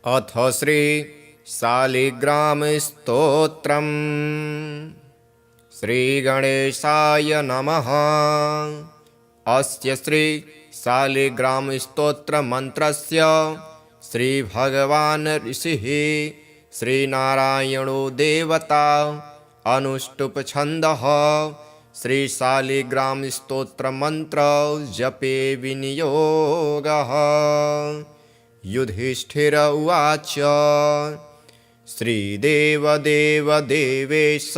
अथ श्री शालिग्राम स्तोत्रम्। श्रीगणेशाय नमः। अस्य श्री शालिग्राम स्तोत्र मंत्रस्य श्रीभगवान् ऋषिः श्रीनारायणो देवता अनुष्टुप छन्दः। श्री शालिग्राम स्तोत्र मंत्र जपे विनियोगः। युधिष्ठिर उवाच श्रीदेवदेव देवेश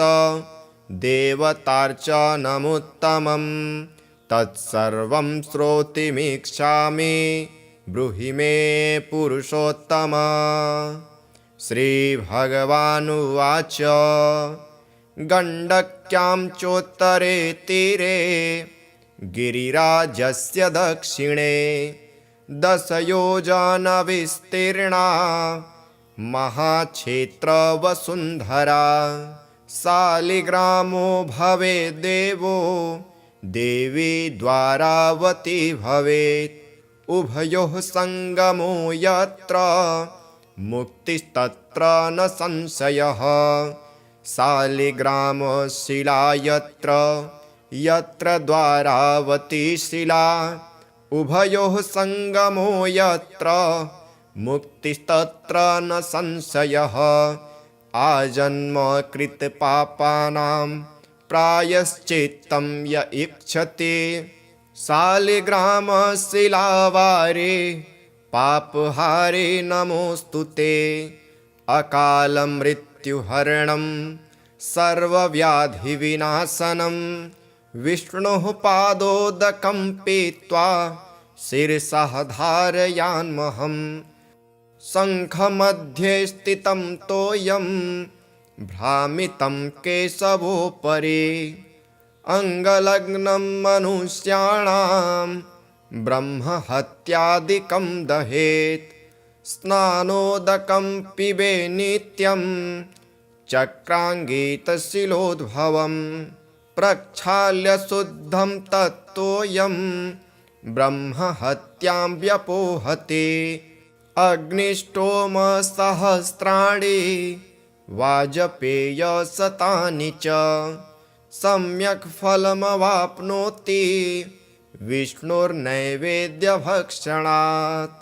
देवतार्चनमुत्तमं तत्सर्वं श्रोतुमिच्छामि ब्रूहि मे पुरुषोत्तम। श्रीभगवानुवाच गण्डक्यां चोत्तरे तीरे गिरिराजस्य दक्षिणे 10 योजनविस्तीर्णा महाक्षेत्रवसुन्धरा। शालिग्रामो भवेद्देवो देवी द्वारावती भवेत्। उभयोः सङ्गमो यत्र मुक्तिस्तत्र न संशयः। शालिग्रामशिला यत्र द्वारावती शिला उभयोः सङ्गमो यत्र मुक्तिस्तत्र न संशयः। आजन्मकृतपापानां प्रायश्चित्तं य इच्छति शालिग्रामशिलावारे पापहारे नमोऽस्तु ते। अकालमृत्युहरणं सर्वव्याधिविनाशनं विष्णोः पादोदकं पीत्वा शिरसः धारयाम्यहम्। शङ्खमध्ये स्थितं तोयं भ्रामितं केशवोपरि अङ्गलग्नं मनुष्याणां ब्रह्महत्यादिकं दहेत्। स्नानोदकं पिबे नित्यं चक्राङ्गीतशिलोद्भवम् प्रक्षाल्य शुद्धं तत्तोयं ब्रह्महत्यां व्यपोहते। अग्निष्टोमसहस्राणि वाजपेयशतानि च सम्यक् फलमवाप्नोति विष्णुर्नैवेद्यभक्षणात्।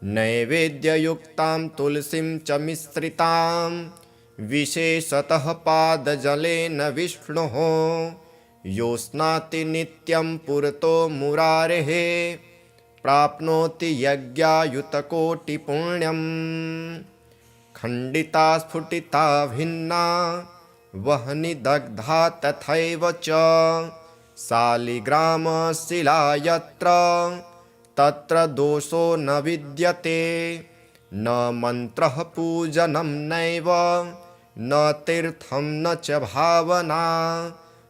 नैवेद्ययुक्तां तुलसीं च मिश्रितां विशेषतः पादजलेन विष्णोः यो स्नाति नित्यं पुरतो मुरारेः प्राप्नोति यज्ञायुतकोटिपुण्यम्। खण्डिता स्फुटिता भिन्ना वह्नि दग्धा तथैव च शालिग्रामशिला यत्र तत्र दोषो न विद्यते। न मन्त्रः पूजनं नैव न तीर्थं न च भावना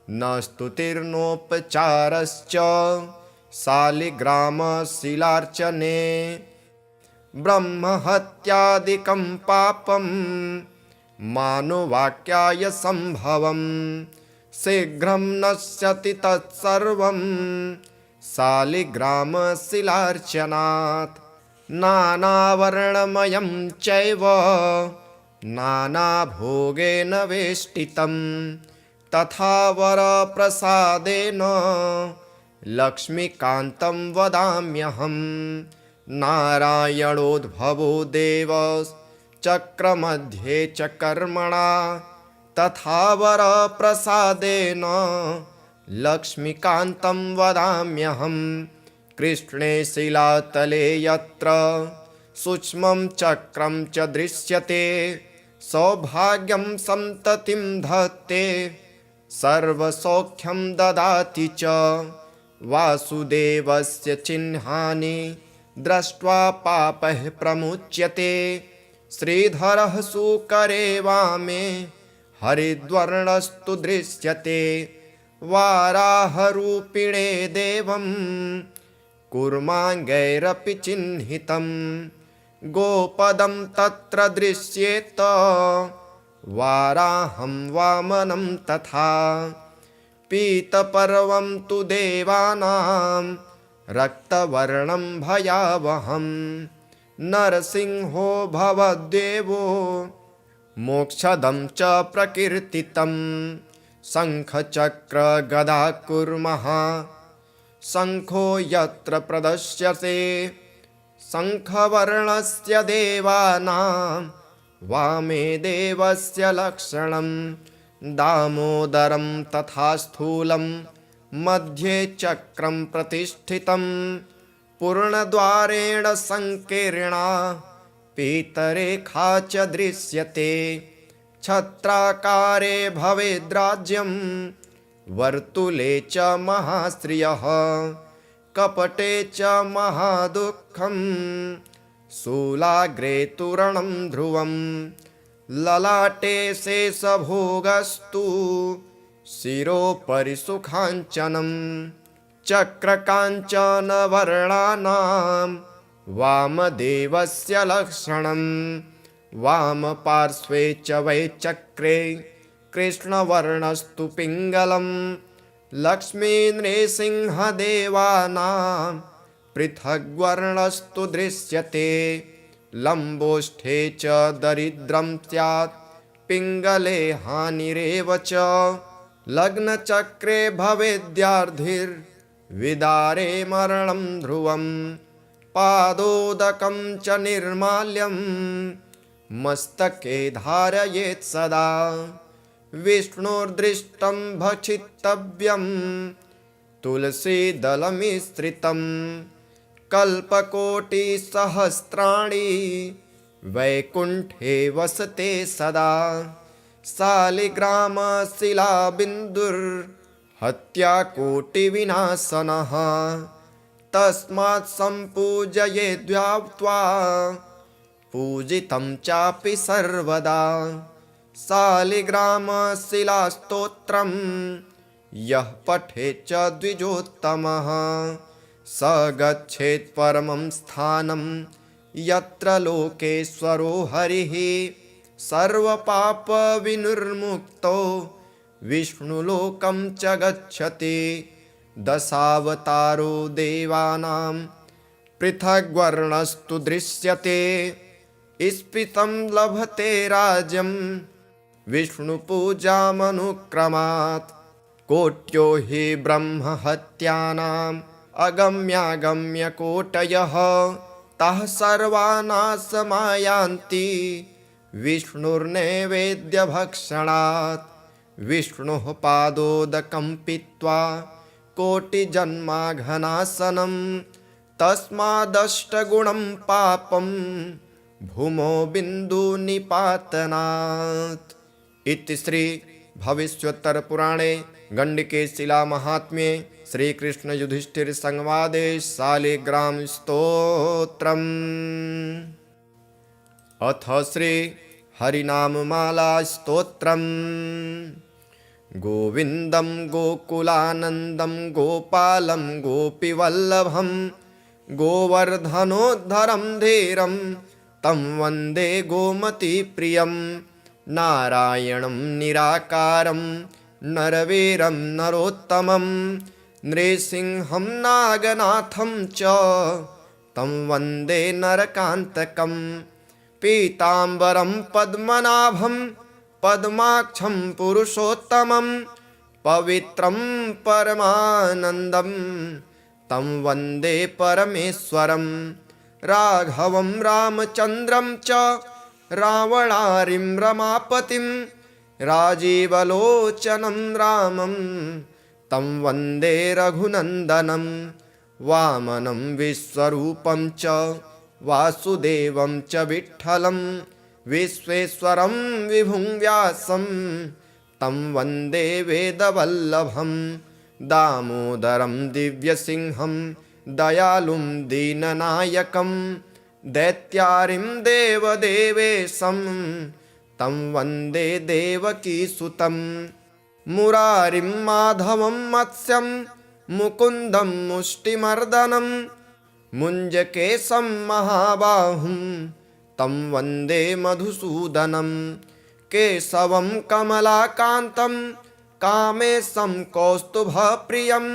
न स्तुतिर्नोपचारश्च शालिग्रामशिलार्चने। ब्रह्महत्यादिकं पापं मानवाक्याय सम्भवं शीघ्रं नश्यति तत्सर्वं शालिग्रामशिलार्चनात्। नानावर्णमयं चैव नानाभोगेन वेष्टितं तथा वरप्रसादेन लक्ष्मीकान्तं वदाम्यहम्। नारायणोद्भवो देवश्चक्रमध्ये च कर्मणा तथा वरप्रसादेन लक्ष्मीकान्तं वदाम्यहम्। कृष्णे शिलातले यत्र सूक्ष्मं चक्रं च दृश्यते सौभाग्यं सन्ततिं धत्ते सर्वसौख्यं ददाति च। वासुदेवस्य चिह्नानि दृष्ट्वा पापः प्रमुच्यते। श्रीधरः सुकरे वामे हरिद्वर्णस्तु दृश्यते। वाराहरूपिणे देवं कूर्माङ्गैरपि चिह्नितं गोपदं तत्र दृश्येत वाराहं वामनं तथा। पीतपर्वं तु देवानां रक्तवर्णं भयावहं नरसिंहो भवद्देवो मोक्षदं च प्रकीर्तितं शङ्खचक्रगदा कुर्मः शङ्खो यत्र प्रदर्श्यते शङ्खवर्णस्य देवानां वामे देवस्य लक्षणं दामोदरं तथा स्थूलं मध्ये चक्रं प्रतिष्ठितं पूर्णद्वारेण संकीर्णा पीतरेखा च दृश्यते छत्राकारे भवेद्राज्यं वर्तुले च महाश्रियः कपटे च महादुःखं शूलाग्रे तोरणं ध्रुवं ललाटे शेषभोगस्तु शिरोपरि सुखाञ्चनं चक्रकाञ्चनवर्णानां वामदेवस्य लक्षणं वामपार्श्वे च वै चक्रे कृष्णवर्णस्तु पिङ्गलं लक्ष्मीनृसिंहदेवानां पृथग्वर्णस्तु दृश्यते लम्बोष्ठे च दरिद्रं स्यात् पिङ्गले हानिरेव च लग्नचक्रे भवेद्यार्धिर्विदारे मरणं ध्रुवं पादोदकं च निर्माल्यं मस्तके धारयेत् सदा विष्णोर्दृष्टं भक्षितव्यं तुलसीदलमिश्रितं कल्पकोटिसहस्राणि वैकुण्ठे वसते सदा शालिग्रामशिलाबिन्दुर्हत्याकोटिविनाशनः तस्मात् सम्पूजयेद्व्याप्त्वा पूजितं चापि सर्वदा शालिग्रामशिलास्तोत्रं यः पठेत् च द्विजोत्तमः स गच्छेत् परमं स्थानं यत्र लोकेश्वरो हरिः सर्वपापविनिर्मुक्तो विष्णुलोकं च गच्छति दशावतारो देवानां पृथग्वर्णस्तु दृश्यते स्फीतं लभते राज्यं विष्णुपूजामनुक्रमात् कोट्यो हि ब्रह्महत्यानाम् अगम्यागम्यकोटयः तः सर्वानाशमायान्ति विष्णुर्नैवेद्यभक्षणात् विष्णोः पादोदकं पीत्वा कोटिजन्माघनाशनं तस्मादष्टगुणं पापं भूमौ बिन्दुनिपातनात् इति श्री भविष्योत्तरपुराणे गण्डके शिलामाहात्म्ये श्रीकृष्ण युधिष्ठिर संवादे शालिग्राम स्तोत्रम्। अथ श्री हरिनाममाला स्तोत्रम्। गोविन्दं गोकुलानन्दं गोपालं गोपीवल्लभं गोवर्धनोद्धरं धीरं तं वन्दे गोमतीप्रियं नारायणं निराकारं नरवीरं नरोत्तमं नृसिंहं नागनाथं च तं वन्दे नरकान्तकं पीताम्बरं पद्मनाभं पद्माक्षं पुरुषोत्तमं पवित्रं परमानन्दं तं वन्दे परमेश्वरं राघवं रामचन्द्रं च रावणारिं रमापतिं राजीवलोचनं रामं तं वन्दे रघुनन्दनं वामनं विश्वरूपं च वासुदेवं च विठ्ठलं विश्वेश्वरं विभुं व्यासं तं वन्दे वेदवल्लभं दामोदरं दिव्यसिंहं दयालुं दीननायकं दैत्यारिं देवदेवेशं तं वन्दे देवकीसुतं मुरारिं माधवं मत्स्यं मुकुन्दं मुष्टिमर्दनं मुञ्जकेशं महाबाहुं तं वन्दे मधुसूदनं केशवं कमलाकान्तं कामेशं कौस्तुभप्रियं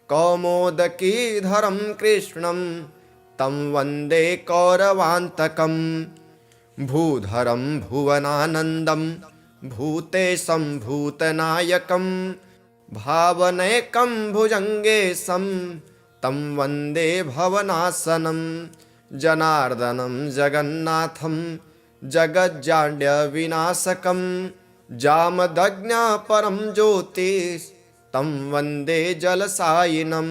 कौमोदकीधरं कृष्णं तं वन्दे कौरवान्तकम् भूधरं भुवनानन्दं भूतेशं भूतनायकं भावनैकं भुजङ्गेशं तं वन्दे भवनाशनं जनार्दनं जगन्नाथं जगज्जाड्यविनाशकं जामदग्न्यपरं ज्योतिस्तं वन्दे जलसायिनं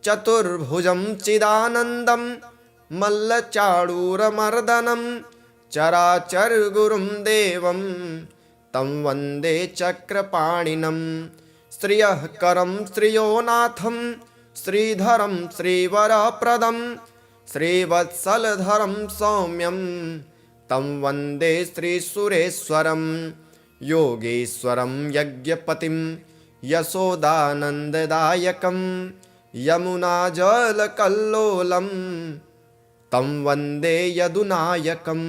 चतुर्भुजं चिदानन्दं मल्लचाणूरमर्दनं चराचरगुरुं देवं तं वन्दे चक्रपाणिनं श्रियःकरं श्रियोनाथं श्रीधरं श्रीवरप्रदं श्रीवत्सलधरं सौम्यं तं वन्दे श्रीसुरेश्वरं योगेश्वरं यज्ञपतिं यशोदानन्ददायकं यमुनाजलकल्लोलं तं वन्दे यदुनायकं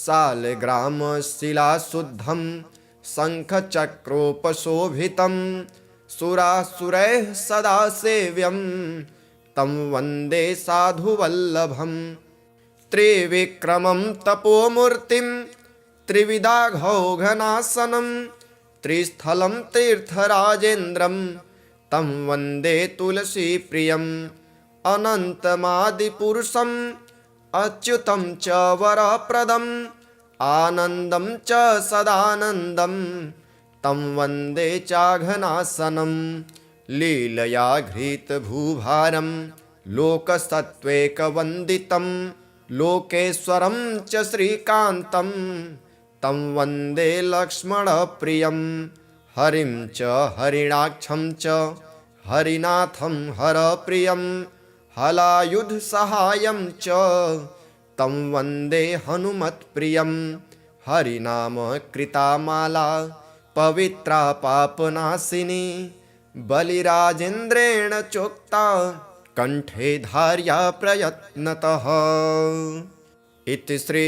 शालग्रामशिलाशुद्धं शङ्खचक्रोपशोभितं सुरासुरैः सदा सेव्यं तं वन्दे साधुवल्लभं त्रिविक्रमं तपोमूर्तिं त्रिविधाघौघनाशनं त्रिस्थलं तीर्थराजेन्द्रं तं वन्दे तुलसीप्रियम् अनन्तमादिपुरुषम् अच्युतं च वरप्रदम् आनन्दं च सदानन्दं तं वन्दे चाघनाशनं लीलया घृतभूभारं लोकसत्त्वैकवन्दितं लोकेश्वरं च श्रीकान्तं तं वन्दे लक्ष्मणप्रियं हरिं च हरिणाक्षं च हरिनाथं हरप्रियं हलायुधसहायं च तं वन्दे हनुमत्प्रियं हरिनाम कृतामाला पवित्रा पापनाशिनी बलिराजेन्द्रेण चोक्ता कण्ठे धार्या प्रयत्नतः इति श्री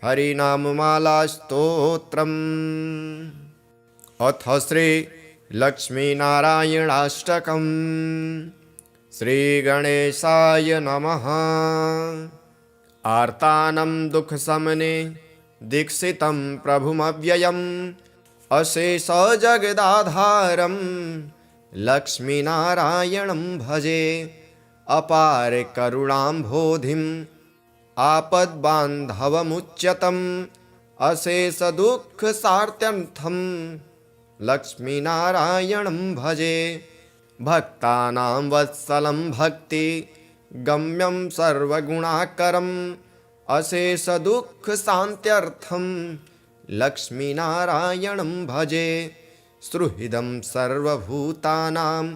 हरिनाममाला स्तोत्रम्। अथ श्री लक्ष्मीनारायणाष्टकम्। श्रीगणेशाय नमः। आर्तानं दुःखशमने दीक्षितं प्रभुमव्ययम् अशेषजगदाधारं लक्ष्मीनारायणं भजे। अपार करुणाम्भोधिम् आपद्बान्धवमुच्यतम् अशेषदुःखसार्त्यर्थं लक्ष्मीनारायणं भजे। भक्तानां वत्सलं भक्ति गम्यं सर्वगुणाकरम् अशेषदुःखशान्त्यर्थं लक्ष्मीनारायणं भजे। सुहृदं सर्वभूतानां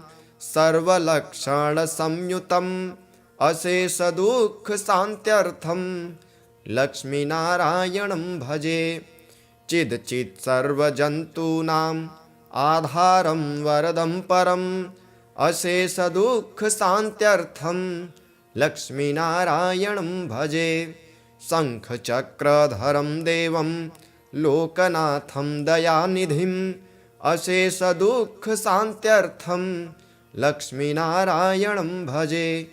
सर्वलक्षणसंयुतम् अशेषदुःखशान्त्यर्थं लक्ष्मीनारायणं भजे। चिदचित् सर्वजन्तूनाम् आधारं वरदं परम् अशेषदुःखशान्त्यर्थं लक्ष्मीनारायणं भजे। शङ्खचक्रधरं देवं लोकनाथं दयानिधिम् अशेषदुःखशान्त्यर्थं लक्ष्मीनारायणं भजे।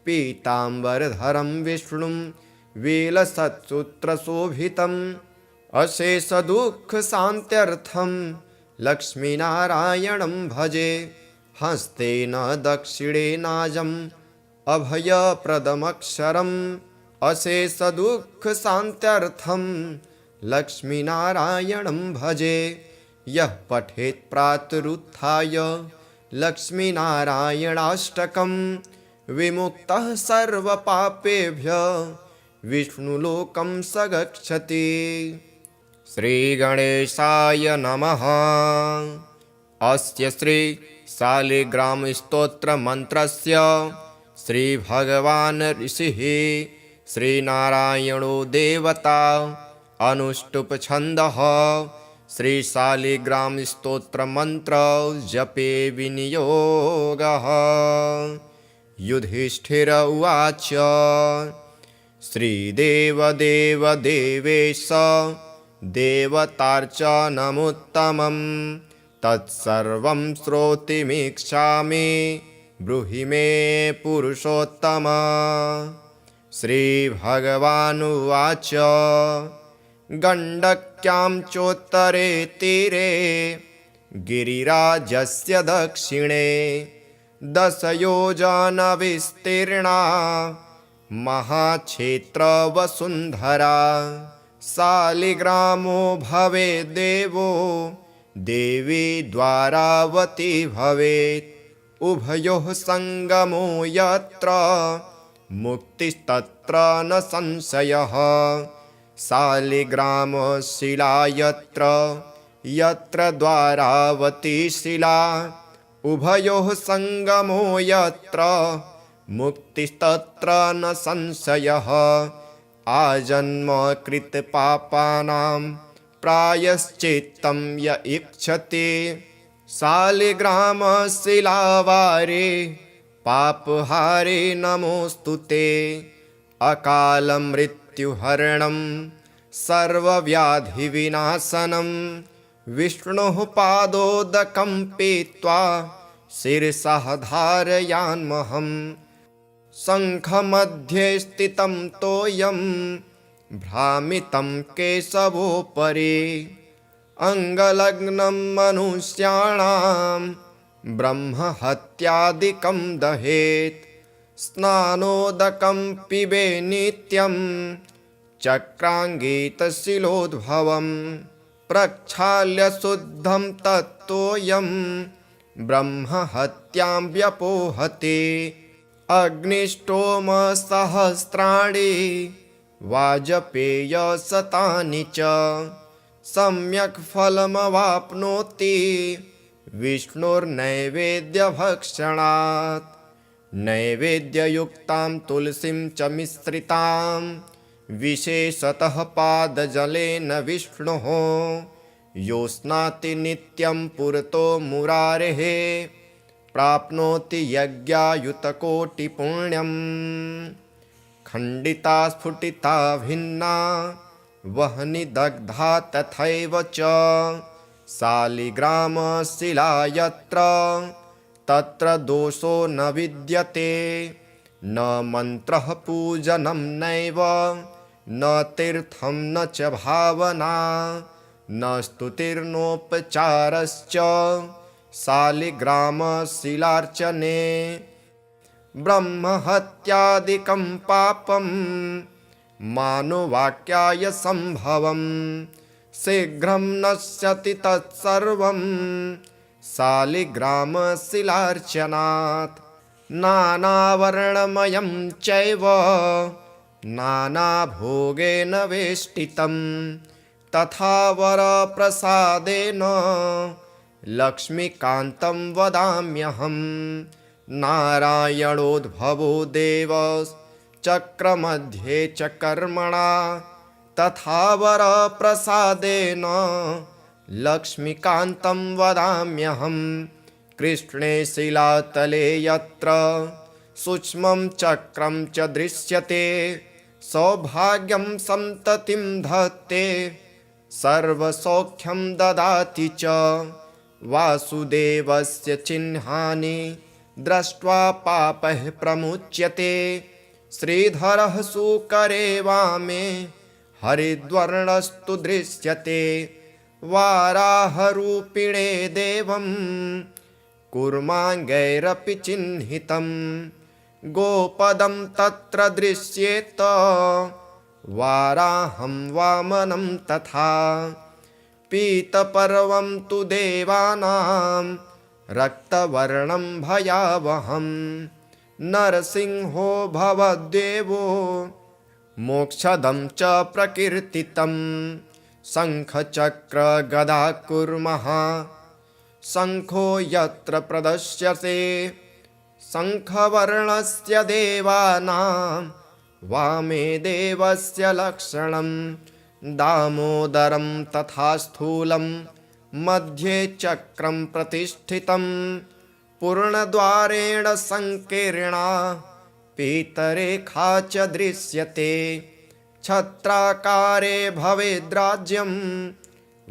पीताम्बरधरं विष्णुं वेलसत्सूत्रशोभितम् अशेषदुःखशान्त्यर्थं लक्ष्मीनारायणं भजे। हस्तेन दक्षिणेनाजम् अभयप्रदमक्षरम् अशेषदुःखशान्त्यर्थं लक्ष्मीनारायणं भजे। यः पठेत् प्रातरुत्थाय लक्ष्मीनारायणाष्टकं विमुक्तः सर्वपापेभ्यः विष्णुलोकं स गच्छति। श्रीगणेशाय नमः। अस्य श्री शालिग्रामस्तोत्रमन्त्रस्य श्रीभगवान् ऋषिः श्रीनारायणो देवता अनुष्टुप् छन्दः श्रीशालिग्रामस्तोत्रमन्त्र जपे विनियोगः। युधिष्ठिर उवाच श्रीदेवदेवदेवेश देवतार्चनमुत्तमम् तत्सर्वं श्रोतुमिच्छामि ब्रूहि मे पुरुषोत्तम। श्रीभगवानुवाच गण्डक्यां चोत्तरे तीरे गिरिराजस्य दक्षिणे 10 योजनविस्तीर्णा महाक्षेत्रवसुन्धरा शालिग्रामो भवेद्देवो देवी द्वारावती भवेत् उभयोः सङ्गमो यत्र मुक्तिस्तत्र न संशयः शालिग्रामशिला यत्र यत्र द्वारावती शिला उभयोः सङ्गमो यत्र मुक्तिस्तत्र न संशयः आजन्मकृतपापानां प्रायश्चित्तं य इच्छति शालिग्रामशिलावारे पापहारे नमोऽस्तु ते अकालमृत्युहरणं सर्वव्याधिविनाशनं विष्णोः पादोदकं पीत्वा शिरसः धारयाम्यहम् शङ्खमध्ये स्थितं तोयं भ्रामितं केशवोपरि अङ्गलग्नं मनुष्याणां ब्रह्महत्यादिकं दहेत् स्नानोदकं पिबे नित्यं चक्राङ्गीतशिलोद्भवं प्रक्षाल्य शुद्धं तत्तोयं ब्रह्महत्यां व्यपोहते अग्निष्टोमसहस्राणि वाजपेयशतानि च सम्यक् फलमवाप्नोति विष्णोर्नैवेद्यभक्षणात् नैवेद्ययुक्तां तुलसीं च मिश्रितां विशेषतः पादजलेन विष्णोः यो स्नाति नित्यं पुरतो मुरारेः प्राप्नोति यज्ञायुतकोटिपुण्यम् खण्डिता स्फुटिता भिन्ना वह्नि दग्धा तथैव च शालिग्रामशिला यत्र तत्र दोषो न विद्यते न मन्त्रः पूजनं नैव न तीर्थं न च भावना न स्तुतिर्नोपचारश्च शालिग्रामशिलार्चने ब्रह्महत्यादिकं पापं मानुवाक्याय सम्भवं शीघ्रं नश्यति तत्सर्वं शालिग्रामशिलार्चनात् नानावर्णमयं चैव नानाभोगेन वेष्टितं तथा वरप्रसादेन लक्ष्मीकान्तं वदाम्यहं नारायणोद्भवो देवश्चक्रमध्ये च कर्मणा तथा वरप्रसादेन लक्ष्मीकान्तं वदाम्यहं कृष्णे शिलातले यत्र सूक्ष्मं चक्रं च दृश्यते सौभाग्यं सन्ततिं धत्ते सर्वसौख्यं ददाति च वासुदेवस्य चिह्नानि दृष्ट्वा पापः प्रमुच्यते श्रीधरः सुकरे वामे हरिद्वर्णस्तु दृश्यते वाराहरूपिणे देवं कूर्माङ्गैरपि चिह्नितं गोपदं तत्र दृश्येत वाराहं वामनं तथा पीतपर्वं तु देवानां रक्तवर्णं भयावहं नरसिंहो भवद्देवो मोक्षदं च प्रकीर्तितं शङ्खचक्रगदा कुर्मः शङ्खो यत्र प्रदर्श्यते शङ्खवर्णस्य देवानां वामे देवस्य लक्षणं दामोदरं तथा स्थूलं मध्ये चक्रं प्रतिष्ठितं पूर्णद्वारेण संकीर्णा पीतरेखा च दृश्यते छत्राकारे भवेद्राज्यं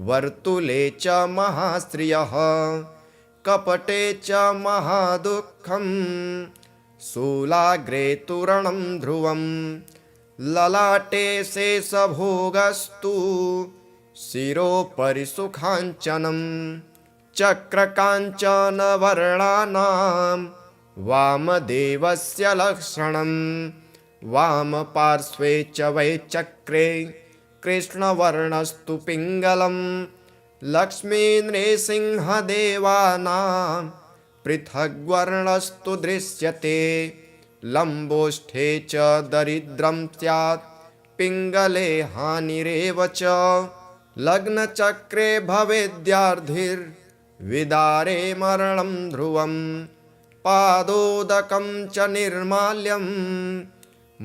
वर्तुले च महाश्रियः कपटे च महादुःखं शूलाग्रे तोरणं ध्रुवं ललाटे शेषभोगस्तु शिरोपरि सुखाञ्चनं चक्रकाञ्चनवर्णानां वामदेवस्य लक्षणं वामपार्श्वे च वै चक्रे कृष्णवर्णस्तु पिङ्गलं लक्ष्मीनृसिंहदेवानां पृथग्वर्णस्तु दृश्यते लम्बोष्ठे च दरिद्रं स्यात् पिङ्गले हानिरेव च लग्नचक्रे भवेद्यार्धिर्विदारे मरणं ध्रुवं पादोदकं च निर्माल्यं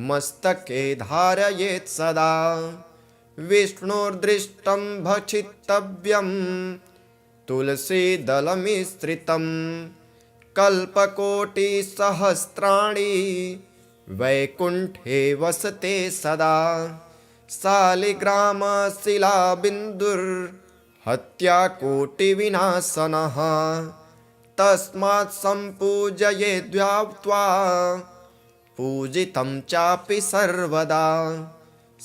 मस्तके धारयेत् सदा विष्णोर्दृष्टं भक्षितव्यं तुलसीदलमिश्रितं कल्पकोटिसहस्राणि वैकुण्ठे वसते सदा शालिग्रामशिलाबिन्दुर्हत्याकोटिविनाशनः तस्मात् सम्पूजयेद्व्याप्त्वा पूजितं चापि सर्वदा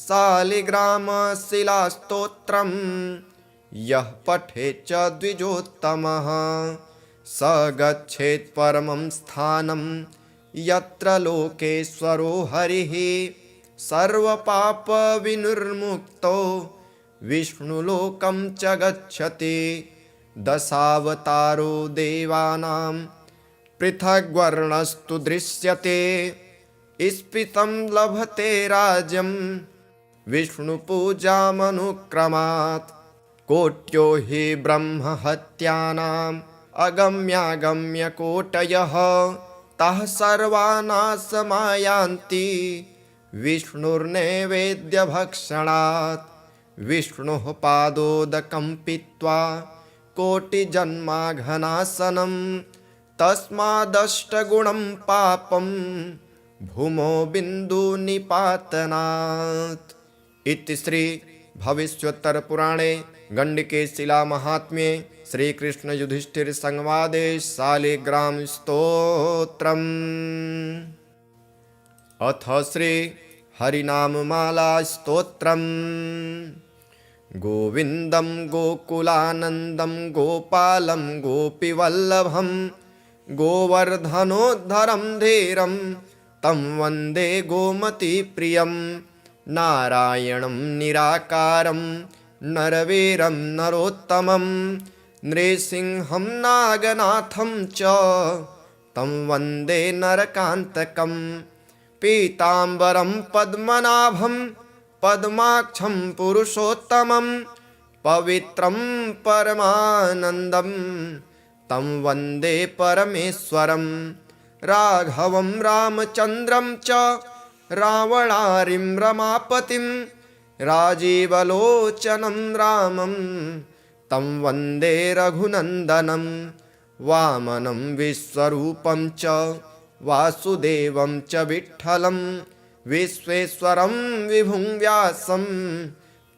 शालिग्रामशिलास्तोत्रं यः पठेत् च द्विजोत्तमः स गच्छेत् परमं स्थानं यत्र लोकेश्वरो हरिः सर्वपापविनिर्मुक्तो विष्णुलोकं च गच्छति दशावतारो देवानां पृथग्वर्णस्तु दृश्यते स्फीतं लभते राज्यं विष्णुपूजामनुक्रमात् कोट्यो हि ब्रह्महत्यानाम् अगम्यागम्यकोटयः तः सर्वानाशमायान्ति विष्णुर्नैवेद्यभक्षणात् विष्णोः पादोदकं पीत्वा कोटिजन्माघनाशनं तस्मादष्टगुणं पापं भूमौ बिन्दुनिपातनात् इति श्री भविष्योत्तरपुराणे गण्डके शिलामाहात्म्ये श्रीकृष्ण युधिष्ठिर संवादे शालिग्राम स्तोत्रम्। अथ श्री हरिनाममाला स्तोत्रम्। गोविन्दं गोकुलानन्दं गोपालं गोपीवल्लभं गोवर्धनोद्धरं धीरं तं वन्दे गोमतीप्रियं नारायणं निराकारं नरवीरं नरोत्तमं नृसिंहं नागनाथं च तं वन्दे नरकान्तकं पीताम्बरं पद्मनाभं पद्माक्षं पुरुषोत्तमं पवित्रं परमानन्दं तं वन्दे परमेश्वरं राघवं रामचन्द्रं च रावणारिं रमापतिं राजीवलोचनं रामं तं वन्दे रघुनन्दनं वामनं विश्वरूपं च वासुदेवं च विठ्ठलं विश्वेश्वरं विभुं व्यासं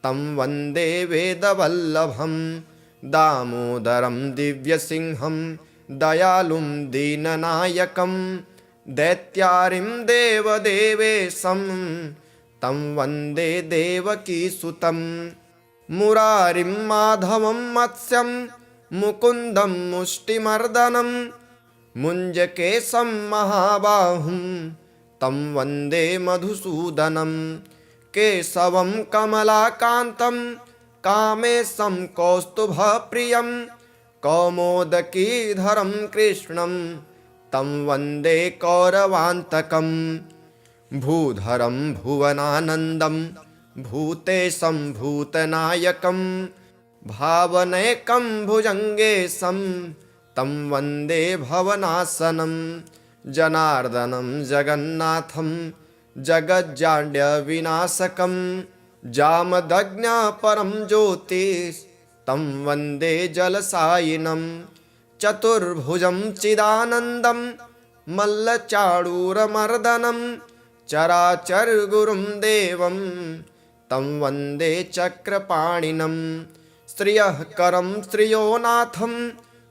तं वन्दे वेदवल्लभं दामोदरं दिव्यसिंहं दयालुं दीननायकं दैत्यारिं देवदेवेशं तं वन्दे देवकीसुतं मुरारिं माधवं मत्स्यं मुकुन्दं मुष्टिमर्दनं मुञ्जकेशं महाबाहुं तं वन्दे मधुसूदनं केशवं कमलाकान्तं कामेशं कौस्तुभप्रियं कौमोदकीधरं कृष्णं तं वन्दे कौरवान्तकं भूधरं भुवनानन्दं भूतेशं भूतनायकं भावनैकं भुजङ्गेशं तं वन्दे भवनाशनं जनार्दनं जगन्नाथं जगज्जाड्यविनाशकं जामदग्न्यपरं ज्योतिस्तं वन्दे जलसायिनं चतुर्भुजं चिदानन्दं मल्लचाडूरमर्दनं चराचरगुरुं देवं तं वन्दे चक्रपाणिनं श्रियःकरं श्रियोनाथं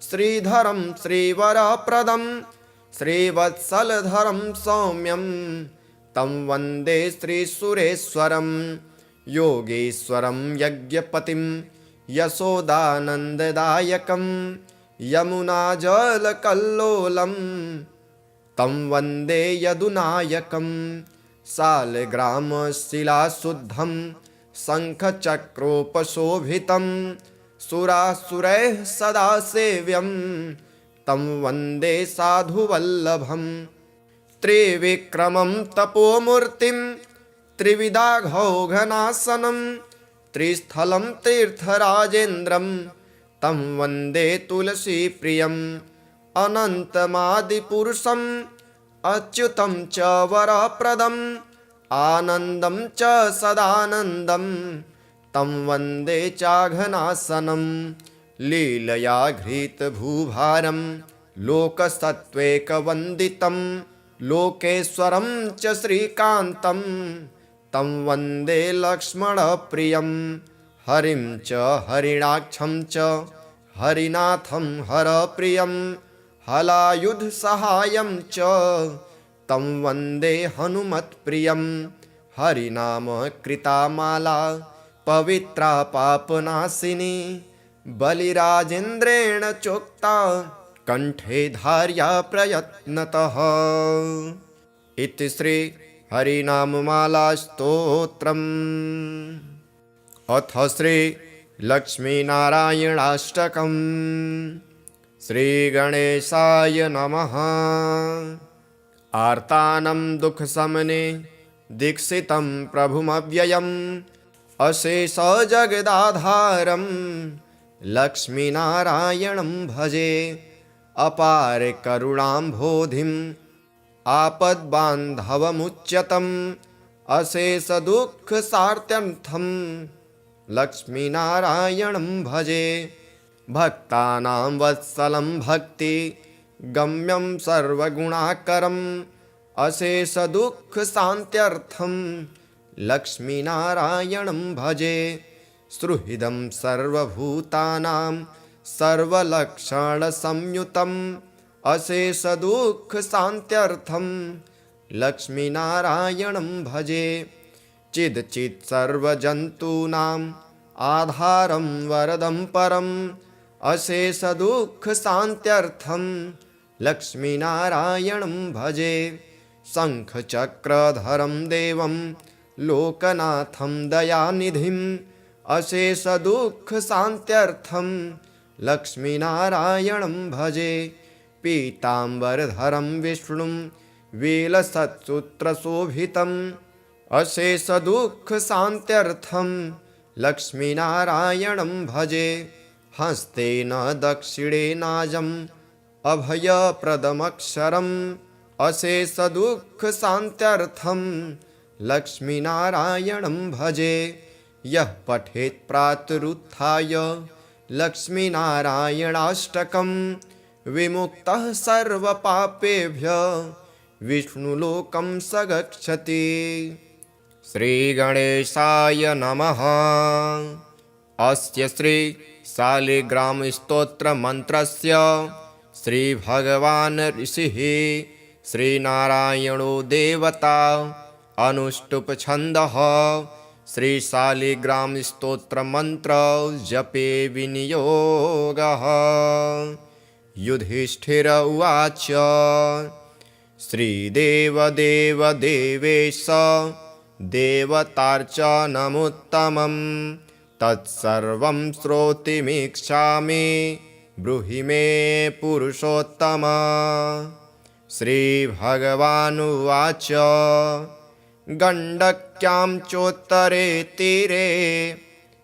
श्रीधरं श्रीवरप्रदं श्रीवत्सलधरं सौम्यं तं वन्दे श्रीसुरेश्वरं योगेश्वरं यज्ञपतिं यशोदानन्ददायकं यमुनाजलकल्लोलं तं वन्दे यदुनायकं शालग्रामशिलाशुद्धं शङ्खचक्रोपशोभितं सुरासुरैः सदा सेव्यं तं वन्दे साधुवल्लभं त्रिविक्रमं तपोमूर्तिं त्रिविधाघौघनाशनं त्रिस्थलं तीर्थराजेन्द्रं तं वन्दे तुलसीप्रियम् अनन्तमादिपुरुषम् अच्युतं च वरप्रदम् आनन्दं च सदानन्दं तं वन्दे चाघनाशनं लीलया घृतभूभारं लोकसत्त्वैकवन्दितं लोकेश्वरं च श्रीकान्तं तं वन्दे लक्ष्मणप्रियं हरिं च हरिणाक्षं च हरिनाथं हरप्रियं हलायुधसहायं च तं वन्दे हनुमत्प्रियं हरिनाम कृता माला पवित्रा पापनाशिनी बलिराजेन्द्रेण चोक्ता कण्ठे धार्या प्रयत्नतः इति श्री हरिनाममाला स्तोत्रम्। अथ श्री लक्ष्मीनारायणाष्टकम्। श्रीगणेशाय नमः। आर्तानं दुःखशमने दीक्षितं प्रभुमव्ययम् अशेषजगदाधारं लक्ष्मीनारायणं भजे। अपार करुणाम्भोधिम् आपद्बान्धवमुच्यतम् अशेषदुःखसार्त्यर्थं लक्ष्मीनारायणं भजे। भक्तानां वत्सलं भक्ति गम्यं सर्वगुणाकरम् अशेषदुःखशान्त्यर्थं लक्ष्मीनारायणं भजे। सुहृदं सर्वभूतानां सर्वलक्षणसंयुतम् अशेषदुःखशान्त्यर्थं लक्ष्मीनारायणं भजे। चिदचित् सर्वजन्तूनाम् आधारं वरदं परम् अशेषदुःखशान्त्यर्थं लक्ष्मीनारायणं भजे। शङ्खचक्रधरं देवं लोकनाथं दयानिधिम् अशेषदुःखशान्त्यर्थं लक्ष्मीनारायणं भजे। पीताम्बरधरं विष्णुं वेलसत्सूत्रशोभितम् अशेषदुःखशान्त्यर्थं लक्ष्मीनारायणं भजे। हस्तेन दक्षिणेनाजम् अभयप्रदमक्षरम् अशेषदुःखशान्त्यर्थं लक्ष्मीनारायणं भजे। यः पठेत् प्रातरुत्थाय लक्ष्मीनारायणाष्टकं विमुक्तः सर्वपापेभ्यः विष्णुलोकं स गच्छति। श्रीगणेशाय नमः। अस्य श्री शालिग्रामस्तोत्रमन्त्रस्य श्रीभगवान् ऋषिः श्रीनारायणो देवता अनुष्टुप् छन्दः श्रीशालिग्रामस्तोत्रमन्त्र जपे विनियोगः। युधिष्ठिर उवाच श्रीदेवदेवदेवेश देवतार्चनमुत्तमं तत्सर्वं श्रोतुमिच्छामि ब्रूहि मे पुरुषोत्तम। श्रीभगवानुवाच गण्डक्यां चोत्तरे तीरे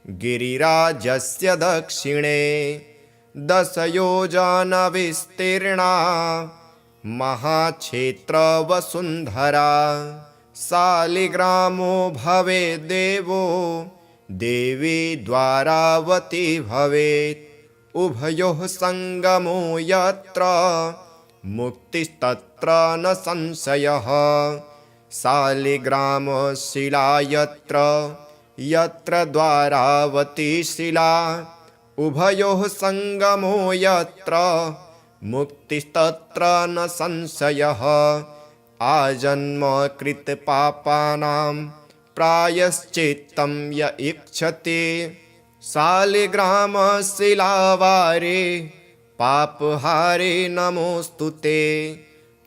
गिरिराजस्य दक्षिणे 10 योजनविस्तीर्णा महाक्षेत्रवसुन्धरा। शालिग्रामो भवेद्देवो देवी द्वारावती भवेत्। उभयोः सङ्गमो यत्र मुक्तिस्तत्र न संशयः। शालिग्रामशिला यत्र यत्र द्वारावती शिला। उभयोः सङ्गमो यत्र मुक्तिस्तत्र न संशयः आजन्मकृतपापानां प्रायश्चित्तं य इच्छति शालिग्रामशिलावारे पापहारे नमोऽस्तु ते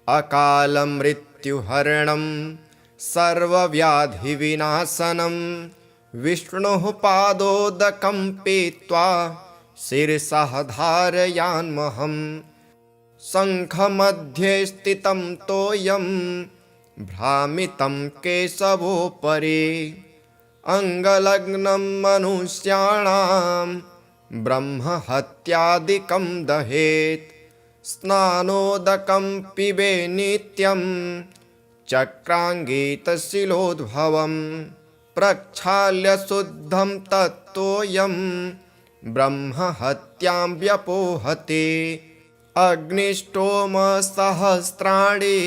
अकालमृत्युहरणं सर्वव्याधिविनाशनं विष्णोः पादोदकं पीत्वा शिरसः धारयाम्यहम् शङ्खमध्ये स्थितं तोयं भ्रामितं केशवोपरि अङ्गलग्नं मनुष्याणां ब्रह्महत्यादिकं दहेत् स्नानोदकं पिबे नित्यं चक्राङ्गीतशिलोद्भवं प्रक्षाल्य शुद्धं तत्तोयं ब्रह्महत्यां व्यपोहते अग्निष्टोमसहस्राणि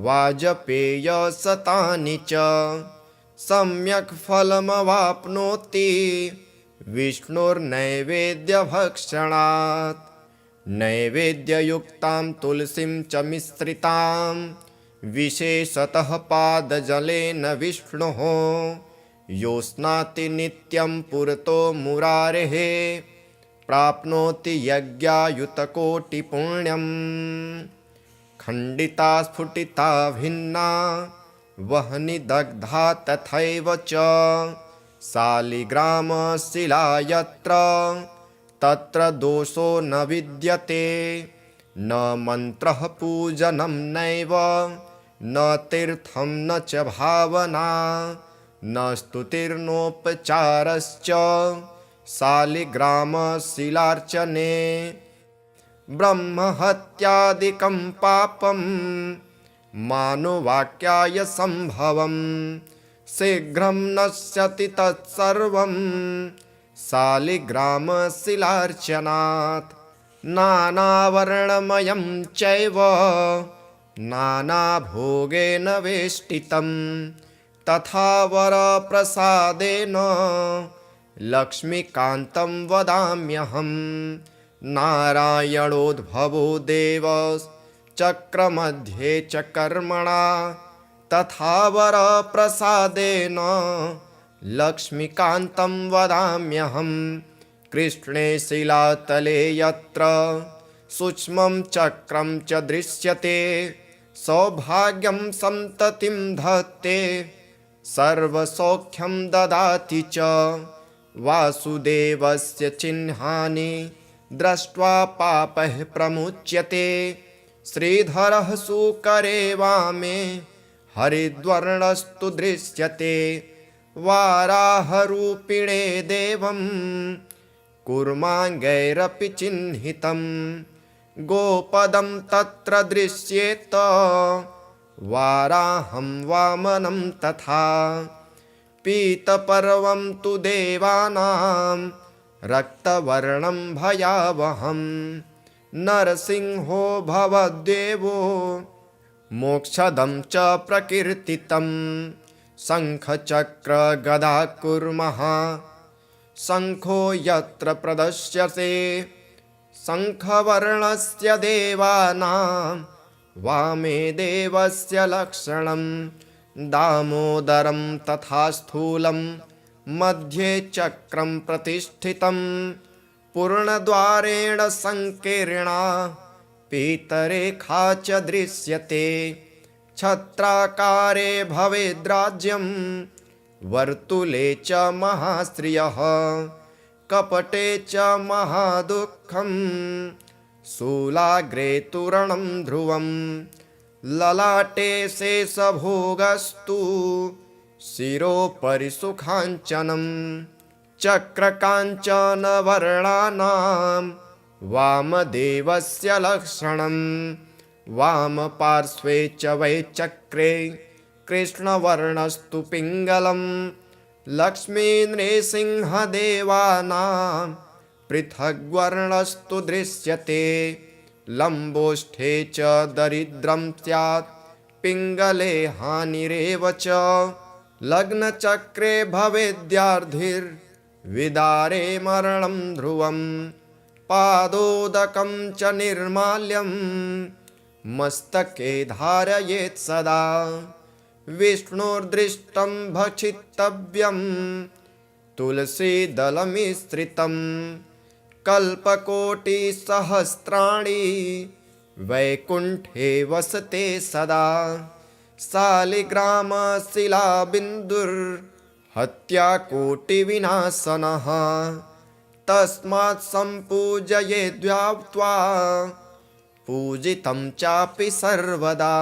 वाजपेयशतानि च सम्यक् फलमवाप्नोति विष्णोर्नैवेद्यभक्षणात् नैवेद्ययुक्तां तुलसीं च मिश्रितां विशेषतः पादजलेन विष्णोः यो स्नाति नित्यं पुरतो मुरारेः प्राप्नोति यज्ञायुतकोटिपुण्यम् खण्डिता स्फुटिता भिन्ना वह्नि दग्धा तथैव च शालिग्रामशिला यत्र तत्र दोषो न विद्यते न मन्त्रः पूजनं नैव न तीर्थं न च भावना न स्तुतिर्नोपचारश्च शालिग्रामशिलार्चने ब्रह्महत्यादिकं पापं मानुवाक्याय सम्भवं शीघ्रं नश्यति तत्सर्वं शालिग्रामशिलार्चनात् नानावर्णमयं चैव नानाभोगेन वेष्टितं तथा वरप्रसादेन लक्ष्मीकान्तं वदाम्यहं नारायणोद्भवो देवश्चक्रमध्ये च कर्मणा तथा वरप्रसादेन लक्ष्मीकान्तं वदाम्यहं कृष्णे शिलातले यत्र सूक्ष्मं चक्रं च दृश्यते सौभाग्यं सन्ततिं धत्ते सर्वसौख्यं ददाति च वासुदेवस्य चिह्नानि दृष्ट्वा पापः प्रमुच्यते श्रीधरः सुकरे वामे हरिद्वर्णस्तु दृश्यते वाराहरूपिणे देवं कूर्माङ्गैरपि चिह्नितं गोपदं तत्र दृश्येत वाराहं वामनं तथा पीतपर्वं तु देवानां रक्तवर्णं भयावहं नरसिंहो भवद्देवो मोक्षदं च प्रकीर्तितं शङ्खचक्रगदा कुर्मः शङ्खो यत्र प्रदर्श्यते शङ्खवर्णस्य देवानां वामे देवस्य लक्षणं दामोदरं तथा स्थूलं मध्ये चक्रं प्रतिष्ठितं पूर्णद्वारेण संकीर्णा पीतरेखा च दृश्यते छत्राकारे भवेद्राज्यं वर्तुले च महाश्रियः कपटे च महादुःखं शूलाग्रे तूरणं ध्रुवं ललाटे शेषभोगस्तु शिरोपरि सुखाञ्चनं चक्रकाञ्चनवर्णानां वामदेवस्य लक्षणं वामपार्श्वे च वै चक्रे कृष्णवर्णस्तु पिङ्गलं लक्ष्मीनृसिंहदेवानां पृथग्वर्णस्तु दृश्यते लम्बोष्ठे च दरिद्रं स्यात् पिङ्गले हानिरेव च लग्नचक्रे भवेद्यार्धिर्विदारे मरणं ध्रुवं पादोदकं च निर्माल्यं मस्तके धारयेत् सदा। विष्णोर्दृष्टं भक्षितव्यं तुलसीदलमिश्रितं कल्पकोटिसहस्राणि वैकुण्ठे वसते सदा। शालिग्रामशिलाबिन्दुर्हत्याकोटिविनाशनः तस्मात् सम्पूजयेद्व्याप्त्वा पूजितं चापि सर्वदा।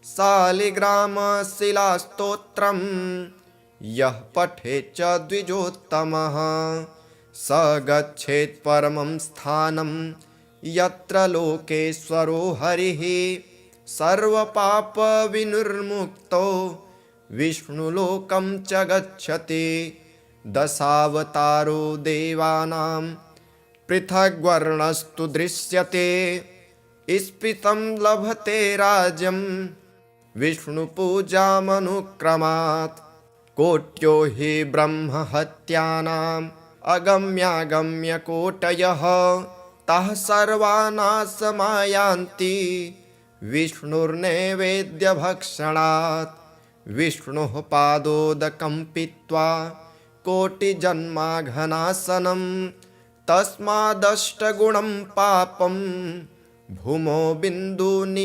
शालिग्रामशिलास्तोत्रं यः पठेत् च द्विजोत्तमः स गच्छेत् परमं स्थानं यत्र लोकेश्वरो हरिः। सर्वपापविनिर्मुक्तो विष्णुलोकं च गच्छति। दशावतारो देवानां पृथग्वर्णस्तु दृश्यते। स्फीतं लभते राज्यं विष्णुपूजामनुक्रमात्। कोट्यो हि ब्रह्महत्यानाम् अगम्यागम्यकोटयः ताः सर्वा नाशमायान्ति विष्णुर्नैवेद्यभक्षणात्। विष्णोः पादोदकं पीत्वा कोटिजन्माघनाशनं तस्मादष्टगुणं पापं भूमौ बिन्दुनिपातनात्।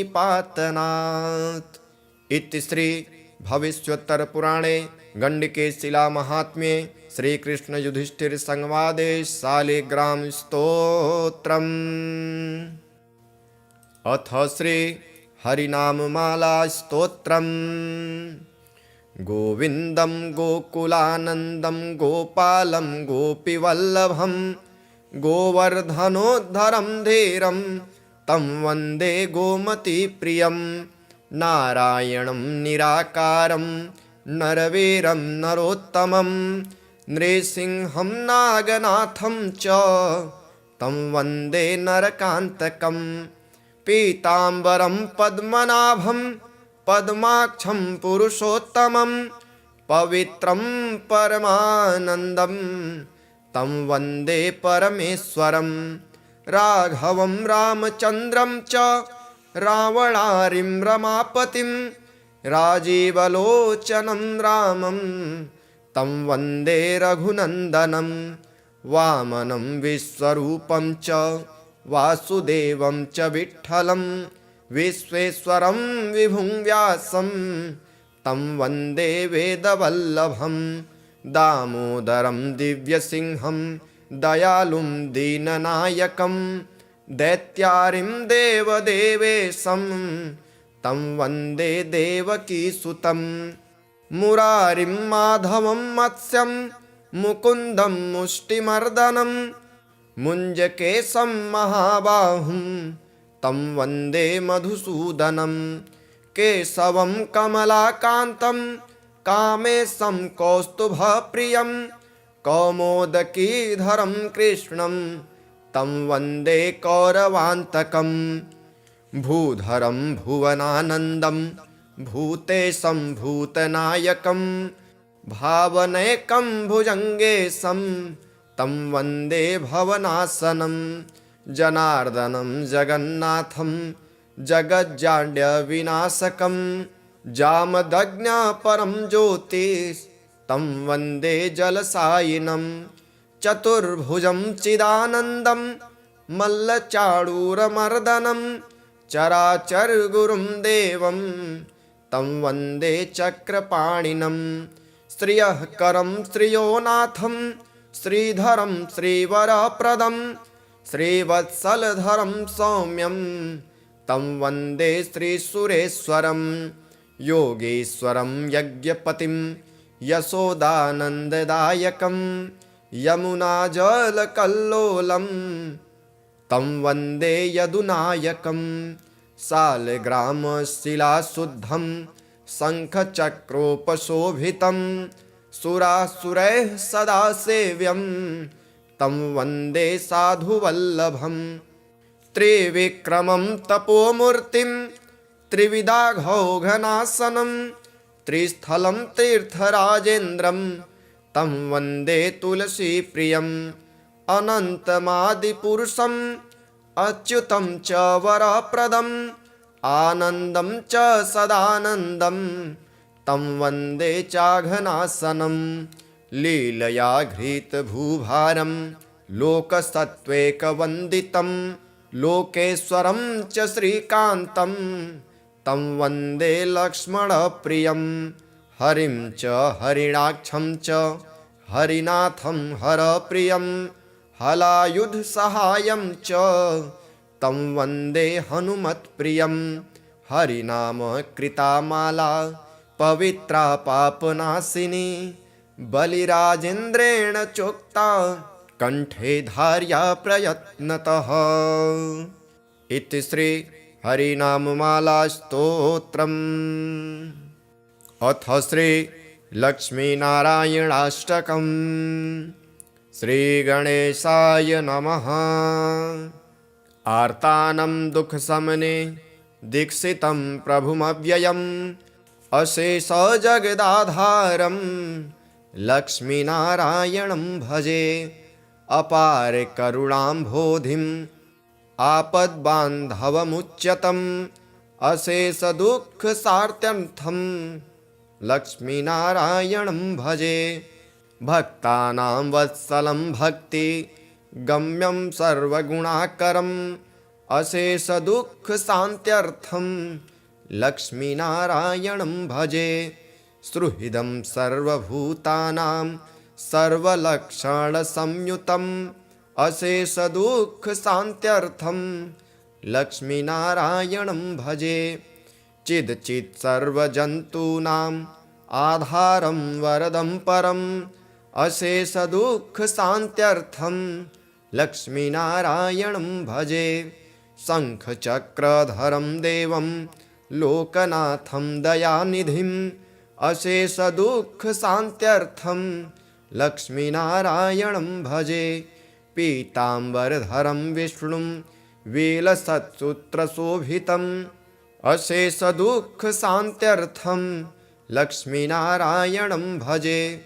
इति श्री भविष्योत्तर पुराणे गण्डके शिलामाहात्म्ये श्रीकृष्ण युधिष्ठिर संवादे शालिग्राम स्तोत्रम्। अथ श्री हरिनाममाला स्तोत्रम्। गोविन्दं गोकुलानन्दं गोपालं गोपीवल्लभं गोवर्धनोद्धरं धीरं तं वन्दे गोमतीप्रियं। नारायणं निराकारं नरवीरं नरोत्तमं नृसिंहं नागनाथं च तं वन्दे नरकान्तकं। पीताम्बरं पद्मनाभं पद्माक्षं पुरुषोत्तमं पवित्रं परमानन्दं तं वन्दे परमेश्वरं। राघवं रामचन्द्रं च रावणारिं रमापतिं राजीवलोचनं रामं तं वन्दे रघुनन्दनं। वामनं विश्वरूपं च वासुदेवं च विठ्ठलं विश्वेश्वरं विभुं व्यासं तं वन्दे वेदवल्लभं। दामोदरं दिव्यसिंहं दयालुं दीननायकं दैत्यारिं देवदेवेशं तं वन्दे देवकीसुतं। मुरारिं माधवं मत्स्यं मुकुन्दं मुष्टिमर्दनं मुञ्जकेशं महाबाहुं तं वन्दे मधुसूदनं। केशवं कमलाकान्तं कामेशं कौस्तुभप्रियं कौमोदकीधरं कृष्णं तं वन्दे कौरवान्तकं। भूधरं भुवनानन्दं भूतेशं भूतनायकं भावनैकं भुजङ्गेशं तं वन्दे भवनाशनं। जनार्दनं जगन्नाथं जगज्जाड्यविनाशकं जामदग्न्यपरं ज्योतिस्तं वन्दे जलसायिनं। चतुर्भुजं चिदानन्दं मल्लचाडूरमर्दनं चराचरगुरुं देवं तं वन्दे चक्रपाणिनं। श्रियःकरं श्रियोनाथं श्रीधरं श्रीवरप्रदं श्रीवत्सलधरं सौम्यं तं वन्दे श्रीसुरेश्वरं। योगेश्वरं यज्ञपतिं यशोदानन्ददायकं यमुनाजलकल्लोलं तं वन्दे यदुनायकं। शालग्रामशिलाशुद्धं शङ्खचक्रोपशोभितं सुरासुरैः सदा सेव्यं तं वन्दे साधुवल्लभं। त्रिविक्रमं तपोमूर्तिं त्रिविधाघौघनाशनं त्रिस्थलं तीर्थराजेन्द्रं तं वन्दे तुलसीप्रियं। अनन्तमादिपुरुषम् अच्युतं च वरप्रदम् आनन्दं च सदानन्दं तं वन्दे चाघनासनं लीलया घृतभूभारं लोकसत्त्वैकवन्दितं लोकेश्वरं च श्रीकान्तं तं वन्दे लक्ष्मणप्रियं हरिं च हरिणाक्षं च हरिनाथं हरप्रियं हलायुधसहायं च तं वन्दे हनुमत्प्रियं हरिनाम कृता माला पवित्रा पापनाशिनी बलिराजेन्द्रेण चोक्ता कंठे धार्या प्रयत्नतः। इति श्री हरिनाममाला स्तोत्रम्। अथ श्री लक्ष्मीनारायणाष्टकम्। श्रीगणेशाय नमः। आर्तानं दुःखशमने दीक्षितं प्रभुमव्ययम् अशेषजगदाधारं लक्ष्मीनारायणं भजे। अपार करुणाम्भोधिम् आपद्बान्धवमुच्यतम् अशेषदुःखसार्त्यर्थं लक्ष्मीनारायणं भजे। भक्तानां वत्सलं भक्ति गम्यं सर्वगुणाकरम् अशेषदुःखशान्त्यर्थं लक्ष्मीनारायणं भजे। सुहृदं सर्वभूतानां सर्वलक्षणसंयुतम् अशेषदुःखशान्त्यर्थं लक्ष्मीनारायणं भजे। चिदचित् सर्वजन्तूनाम् आधारं वरदं परम् अशेषदुःखशान्त्यर्थं लक्ष्मीनारायणं भजे। शङ्खचक्रधरं देवं लोकनाथं दयानिधिम् अशेषदुःखशान्त्यर्थं लक्ष्मीनारायणं भजे। पीताम्बरधरं विष्णुं वेलसत्सूत्रशोभितम् अशेषदुःखशान्त्यर्थं लक्ष्मीनारायणं भजे।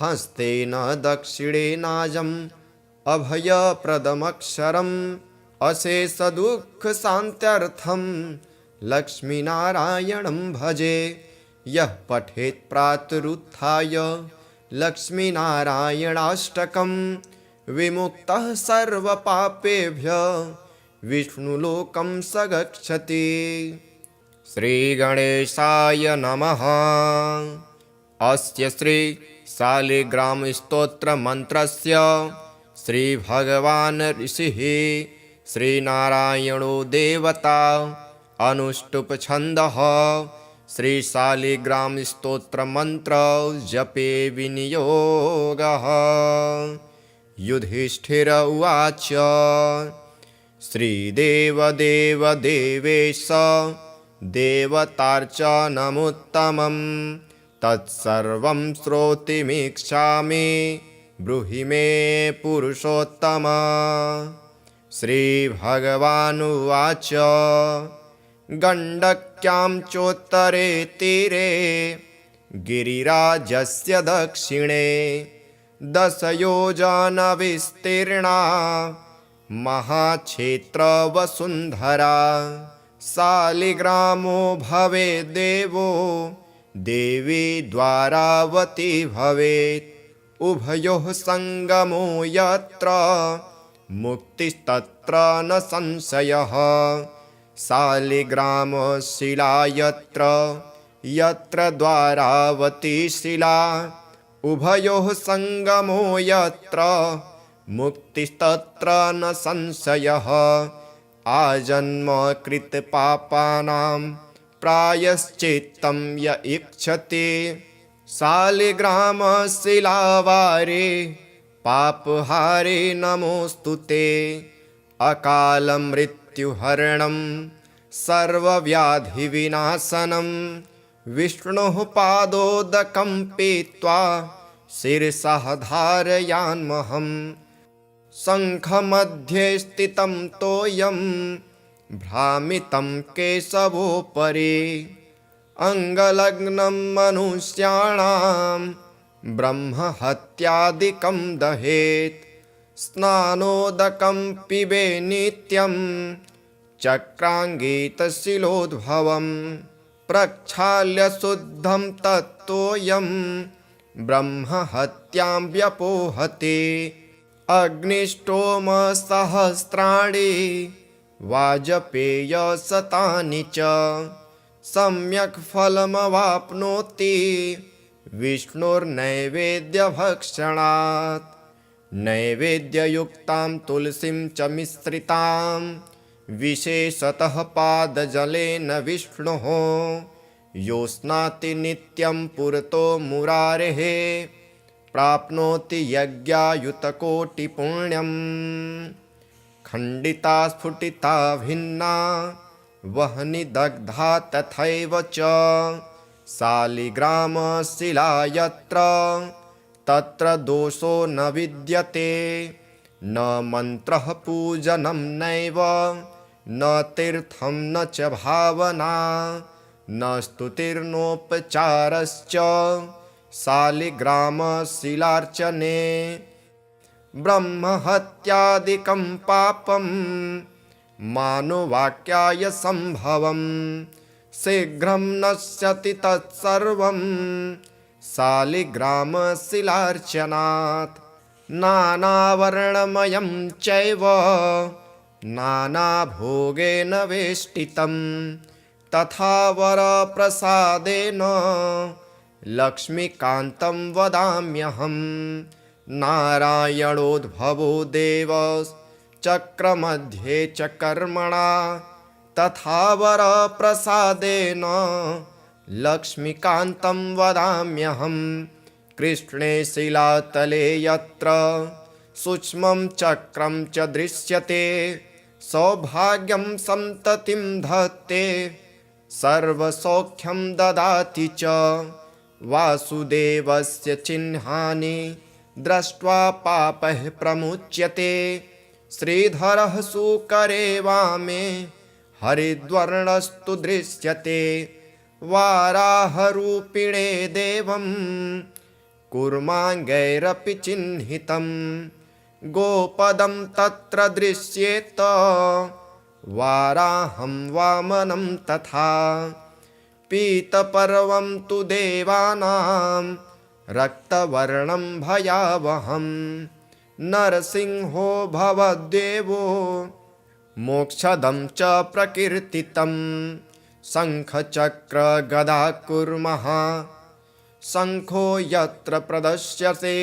हस्तेन दक्षिणेनाजम् अभयप्रदमक्षरम् अशेषदुःखशान्त्यर्थं लक्ष्मीनारायणं भजे। यः पठेत् प्रातरुत्थाय लक्ष्मीनारायणाष्टकं विमुक्तः सर्वपापेभ्यः विष्णुलोकं स गच्छति। श्रीगणेशाय नमः। अस्य श्री शालिग्रामस्तोत्रमन्त्रस्य श्रीभगवान् ऋषिः श्रीनारायणो देवता अनुष्टुप् छन्दः। श्रीशालिग्रामस्तोत्रमन्त्र जपे विनियोगः। युधिष्ठिर उवाच श्रीदेवदेवदेवेश देवतार्चनमुत्तमं तत्सर्वं श्रोतुमिच्छामि ब्रूहि मे पुरुषोत्तम। श्रीभगवानुवाच गण्डक्यां चोत्तरे तीरे गिरिराजस्य दक्षिणे 10 योजनविस्तीर्णा महाक्षेत्रवसुन्धरा। शालिग्रामो भवेद्देवो देवी द्वारावती भवेत्। उभयोः सङ्गमो यत्र मुक्तिस्तत्र न संशयः। शालिग्रामशिला यत्र यत्र द्वारावती शिला। उभयोः सङ्गमो यत्र मुक्तिस्तत्र न संशयः। आजन्मकृतपापानां प्रायश्चित्तं य इच्छति शालिग्रामशिलावारे पापहारे नमोऽस्तुते। अकालमृत्युहरणं सर्वव्याधिविनाशनं विष्णोः पादोदकं पीत्वा शिरसः धारयाम्यहम्। शङ्खमध्ये स्थितं तोयं भ्रामितं केशवोपरि। अङ्गलग्नं मनुष्याणां ब्रह्महत्यादिकं दहेत्। स्नानोदकं पिबे नित्यं चक्राङ्गीतशिलोद्भवम् प्रक्षाल्य शुद्धं तत्तोऽयं ब्रह्महत्यां व्यपोहते अग्निष्टोमसहस्राणि वाजपेयशतानि च सम्यक् फलमवाप्नोति विष्णुर्नैवेद्यभक्षणात् नैवेद्ययुक्तां तुलसीं च मिश्रितां विशेषतः पादजलेन विष्णोः यो स्नाति नित्यं पुरतो मुरारेः प्राप्नोति यज्ञायुतकोटिपुण्यम् खण्डिता स्फुटिता भिन्ना वह्नि दग्धा तथैव च शालिग्रामशिला यत्र तत्र दोषो न विद्यते न मन्त्रः पूजनं नैव न तीर्थं न च भावना न स्तुतिर्नोपचारश्च शालिग्रामशिलार्चने ब्रह्महत्यादिकं पापं मानुवाक्याय सम्भवं शीघ्रं नश्यति तत्सर्वं शालिग्रामशिलार्चनात् नानावर्णमयं चैव नानाभोगेन वेष्टितं तथा वरप्रसादेन लक्ष्मीकान्तं वदाम्यहम् नारायणोद्भवो देवश्चक्रमध्ये च कर्मणा तथा वरप्रसादेन लक्ष्मीकान्तं वदाम्यहम् कृष्णे शिलातले यत्र सूक्ष्मं चक्रं च दृश्यते सौभाग्यं सन्ततिं धत्ते सर्वसौख्यं ददाति च वासुदेवस्य चिह्नानि दृष्ट्वा पापः प्रमुच्यते श्रीधरः सुकरे वामे हरिद्वर्णस्तु दृश्यते वाराहरूपिणे देवं कूर्माङ्गैरपि चिह्नितं गोपदं तत्र दृश्येत वाराहं वामनं तथा पीतपर्वं तु देवानां रक्तवर्णं भयावहं नरसिंहो भवद्देवो मोक्षदं च प्रकीर्तितं शङ्खचक्रगदा कुर्मः शङ्खो यत्र प्रदर्श्यते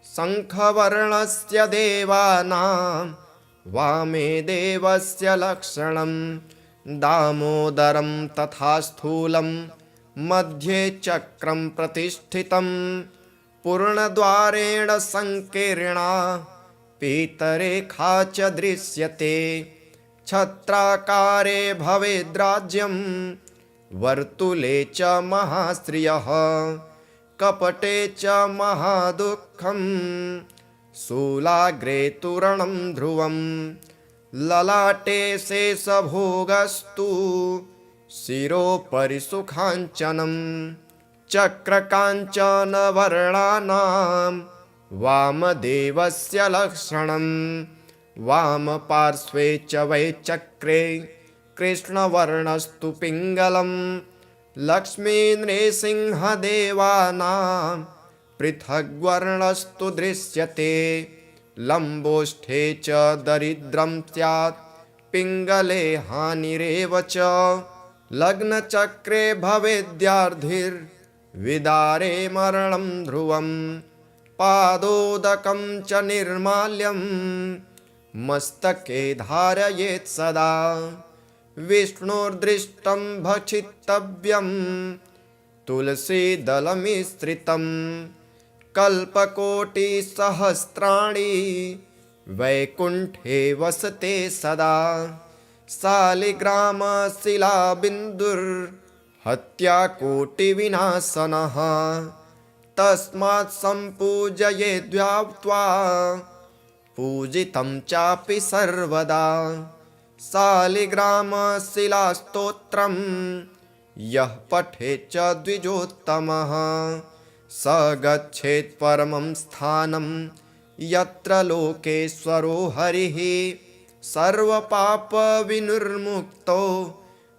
शङ्खवर्णस्य देवानां वामे देवस्य लक्षणं दामोदरं तथा स्थूलं मध्ये चक्रं प्रतिष्ठितं पूर्णद्वारेण संकीर्णा पीतरेखा च दृश्यते छत्राकारे भवेद्राज्यं वर्तुले च महाश्रियः कपटे च महादुःखं शूलाग्रे तोरणं ध्रुवं ललाटे शेषभोगस्तु शिरोपरि सुखाञ्चनं चक्रकाञ्चनवर्णानां वामदेवस्य लक्षणं वामपार्श्वे च वै चक्रे कृष्णवर्णस्तु पिङ्गलं लक्ष्मीनृसिंहदेवानां पृथग्वर्णस्तु दृश्यते लम्बोष्ठे च दरिद्रं स्यात् पिङ्गले हानिरेव च लग्नचक्रे भवेद्यार्धिर्विदारे मरणं ध्रुवं पादोदकं च निर्माल्यं मस्तके धारयेत् सदा विष्णोर्दृष्टं भक्षितव्यं तुलसीदलमिश्रितं कल्पकोटिसहस्राणि वैकुण्ठे वसते सदा शालिग्रामशिलाबिन्दुर्हत्याकोटिविनाशनः तस्मात् सम्पूजयेद्व्याप्त्वा पूजितं चापि सर्वदा शालिग्रामशिलास्तोत्रं यः पठेत् च द्विजोत्तमः स गच्छेत् परमं स्थानं यत्र लोकेश्वरो हरिः सर्वपापविनिर्मुक्तो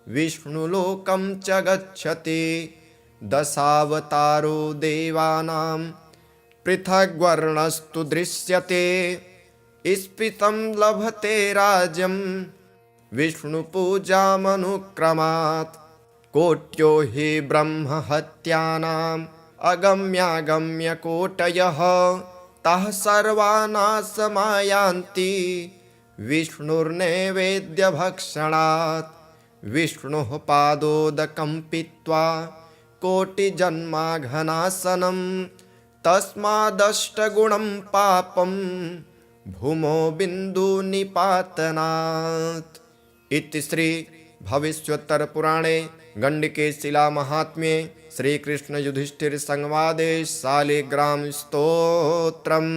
विष्णुलोकं च गच्छति। दशावतारो देवानां पृथग्वर्णस्तु दृश्यते। स्फीतं लभते राज्यं विष्णुपूजामनुक्रमात्। कोट्यो हि ब्रह्महत्यानाम् अगम्यागम्यकोटयः ताः सर्वानाशमायान्ति विष्णुर्नैवेद्यभक्षणात्। विष्णोः पादोदकं पीत्वा कोटिजन्माघनाशनं तस्मादष्टगुणं पापं भूमौ बिन्दुनिपातनात्। इति श्री भविष्योत्तर पुराणे गण्डके शिलामाहात्म्ये श्रीकृष्ण युधिष्ठिर संवादे शालिग्राम स्तोत्रम्।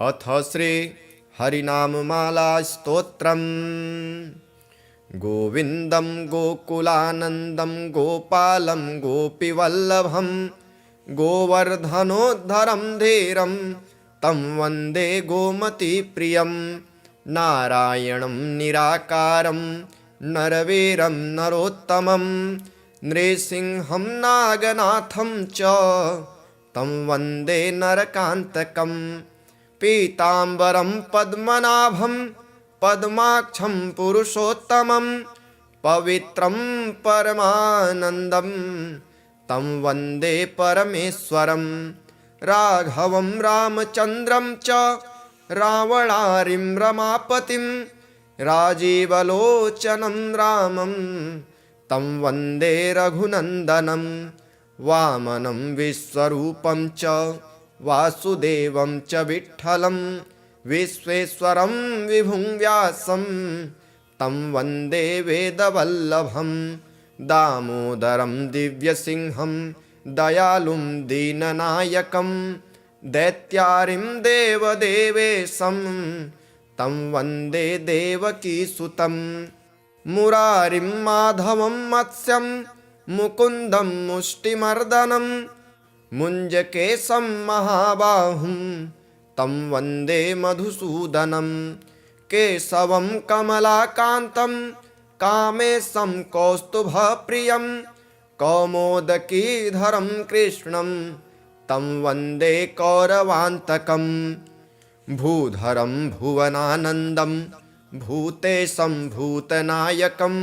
अथ श्री हरिनाममाला स्तोत्रम्। गोविन्दं गोकुलानन्दं गोपालं गोपीवल्लभं गोवर्धनोद्धरं धीरं तं वन्दे गोमतीप्रियं। नारायणं निराकारं नरवीरं नरोत्तमं नृसिंहं नागनाथं च तं वन्दे नरकान्तकं। पीताम्बरं पद्मनाभं पद्माक्षं पुरुषोत्तमं पवित्रं परमानन्दं तं वन्दे परमेश्वरं। राघवं रामचन्द्रं च रावणारिं रमापतिं राजीवलोचनं रामं तं वन्दे रघुनन्दनं। वामनं विश्वरूपं च वासुदेवं च विठ्ठलं विश्वेश्वरं विभुं व्यासं तं वन्दे वेदवल्लभं। दामोदरं दिव्यसिंहं दयालुं दीननायकं दैत्यारिं देवदेवेशं तं वन्दे देवकीसुतं। मुरारिं माधवं मत्स्यं मुकुन्दं मुष्टिमर्दनं मुञ्जकेशं महाबाहुं तं वन्दे मधुसूदनं। केशवं कमलाकान्तं कामेशं कौस्तुभप्रियं कौमोदकीधरं कृष्णं तं वन्दे कौरवान्तकं। भूधरं भुवनानन्दं भूतेशं भूतनायकं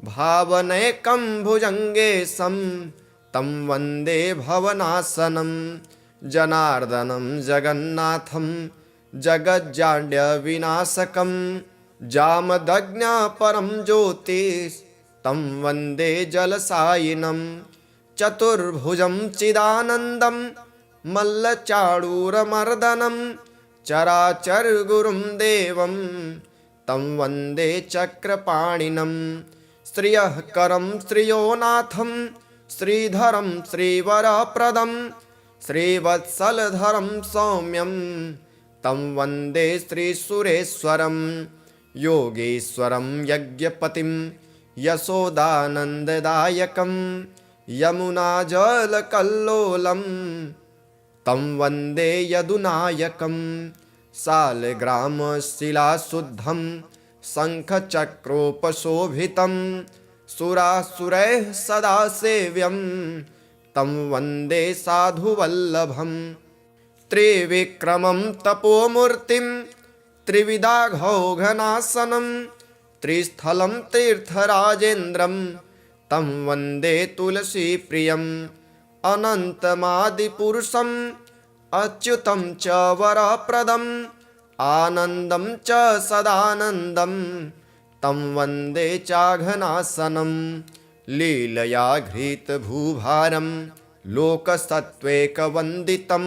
भावनैकं भुजङ्गेशं तं वन्दे भवनाशनं। जनार्दनं जगन्नाथं जगज्जाड्यविनाशकं जामदग्न्यपरं ज्योतिस्तं वन्दे जलसायिनं। चतुर्भुजं चिदानन्दं मल्लचाडूरमर्दनं चराचरगुरुं देवं तं वन्दे चक्रपाणिनं। श्रियःकरं श्रियोनाथं श्रीधरं श्रीवरप्रदं श्रीवत्सलधरं सौम्यं तं वन्दे श्रीसुरेश्वरं। योगेश्वरं यज्ञपतिं यशोदानन्ददायकं यमुनाजलकल्लोलं तं वन्दे यदुनायकं। शालग्रामशिलाशुद्धं शङ्खचक्रोपशोभितं सुरासुरैः सदा सेव्यं तं वन्दे साधुवल्लभं। त्रिविक्रमं तपोमूर्तिं त्रिविधाघौघनाशनं त्रिस्थलं तीर्थराजेन्द्रं तं वन्दे तुलसीप्रियम्। अनन्तमादिपुरुषम् अच्युतं च वरप्रदम् आनन्दं च सदानन्दं तं वन्दे चाघनाशनं। लीलया घृतभूभारं लोकसत्त्वैकवन्दितं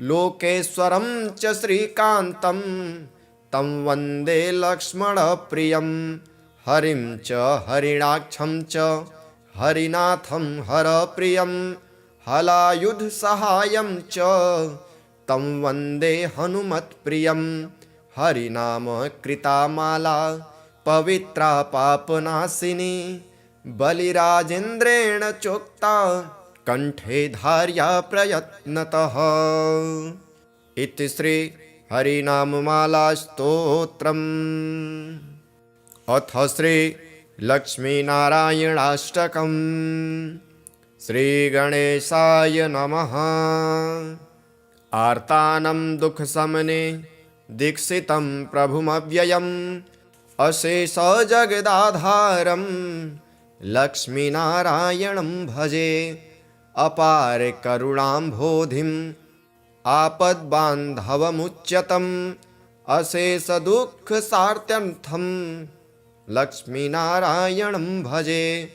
लोकेश्वरं च श्रीकान्तं तं वन्दे लक्ष्मणप्रियं। हरिं च हरिणाक्षं च हरिनाथं हरप्रियं हलायुधसहायं च तं वन्दे हनुमत्प्रियं। हरिनाम कृता माला पवित्रा पापनाशिनी बलिराजेन्द्रेण चोक्ता कंठे धार्या प्रयत्नतः। इति श्री हरिनाममाला स्तोत्रम्। अथ श्री लक्ष्मीनारायणाष्टकम्। श्री गणेशाय नमः। आर्तानं दुःखशमने दीक्षितं प्रभुमव्ययम् अशेष जगदाधारं लक्ष्मीनारायणं भजे। अपार करुणाम्भोधिम् आपद्बान्धवमुच्यतम् अशेष दुःखसार्त्यर्थं लक्ष्मीनारायणं भजे।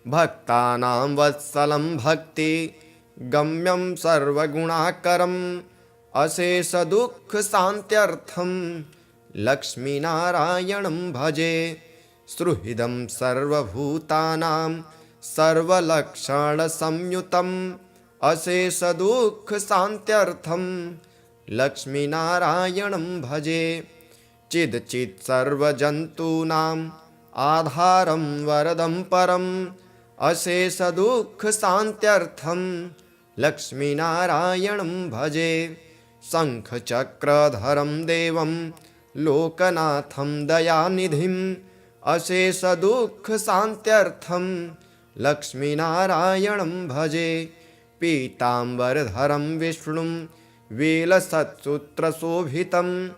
भक्तानां वत्सलं भक्ति गम्यं सर्वगुणाकरम् अशेष दुःखशान्त्यर्थं लक्ष्मीनारायणं भजे। सुहृदं सर्वभूतानां सर्वलक्षणसंयुतम् अशेष दुःखशान्त्यर्थं लक्ष्मीनारायणं भजे। चिदचित् सर्वजन्तूनाम् आधारं वरदं परम् अशेष दुःखशान्त्यर्थं लक्ष्मीनारायणं भजे। शङ्खचक्रधरं देवं लोकनाथं दयानिधिम् अशेष दुःखशान्त्यर्थं लक्ष्मीनारायणं भजे। पीताम्बरधरं विष्णुं वेलसत्सूत्रशोभितम्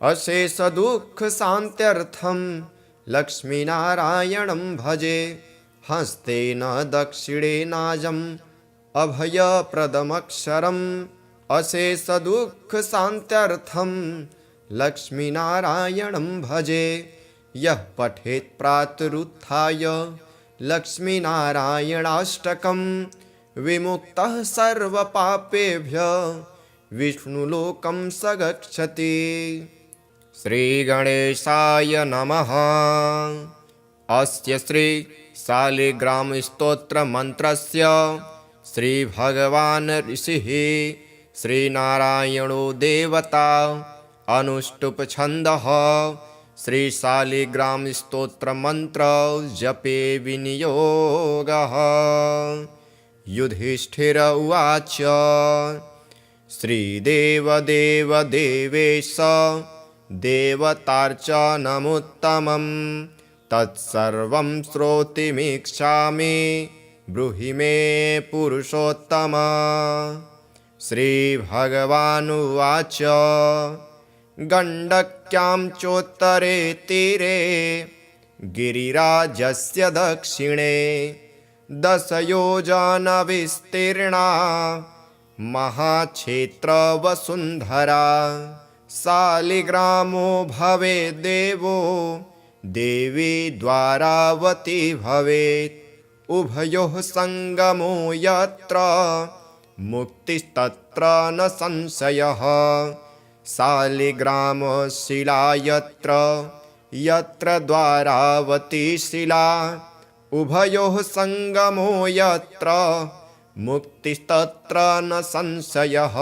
अशेष दुःखशान्त्यर्थं लक्ष्मीनारायणं भजे। हस्तेन दक्षिणेनाजम् अभयप्रदमक्षरम् अशेष दुःखशान्त्यर्थं लक्ष्मीनारायणं भजे। यः पठेत् प्रातरुत्थाय लक्ष्मीनारायणाष्टकं विमुक्तः सर्वपापेभ्यः विष्णुलोकं स गच्छति। श्रीगणेशाय नमः। अस्य श्री शालिग्रामस्तोत्रमन्त्रस्य श्रीभगवान् ऋषिः श्रीनारायणो देवता अनुष्टुप् छन्दः। श्रीशालिग्रामस्तोत्रमन्त्र जपे विनियोगः। युधिष्ठिर उवाच श्रीदेवदेवदेवेश देवतार्चनमुत्तमम् तत्सर्वं श्रोतुमिच्छामि ब्रूहि मे पुरुषोत्तम। श्रीभगवानुवाच गण्डक्यां चोत्तरे तीरे गिरिराजस्य दक्षिणे 10 योजनविस्तीर्णा महाक्षेत्रवसुन्धरा। शालिग्रामो भवेद्देवो देवी द्वारावती भवेत्। उभयोः सङ्गमो यत्र मुक्तिस्तत्र न संशयः। शालिग्रामशिला यत्र यत्र द्वारावती शिला उभयोः सङ्गमो यत्र मुक्तिस्तत्र न संशयः।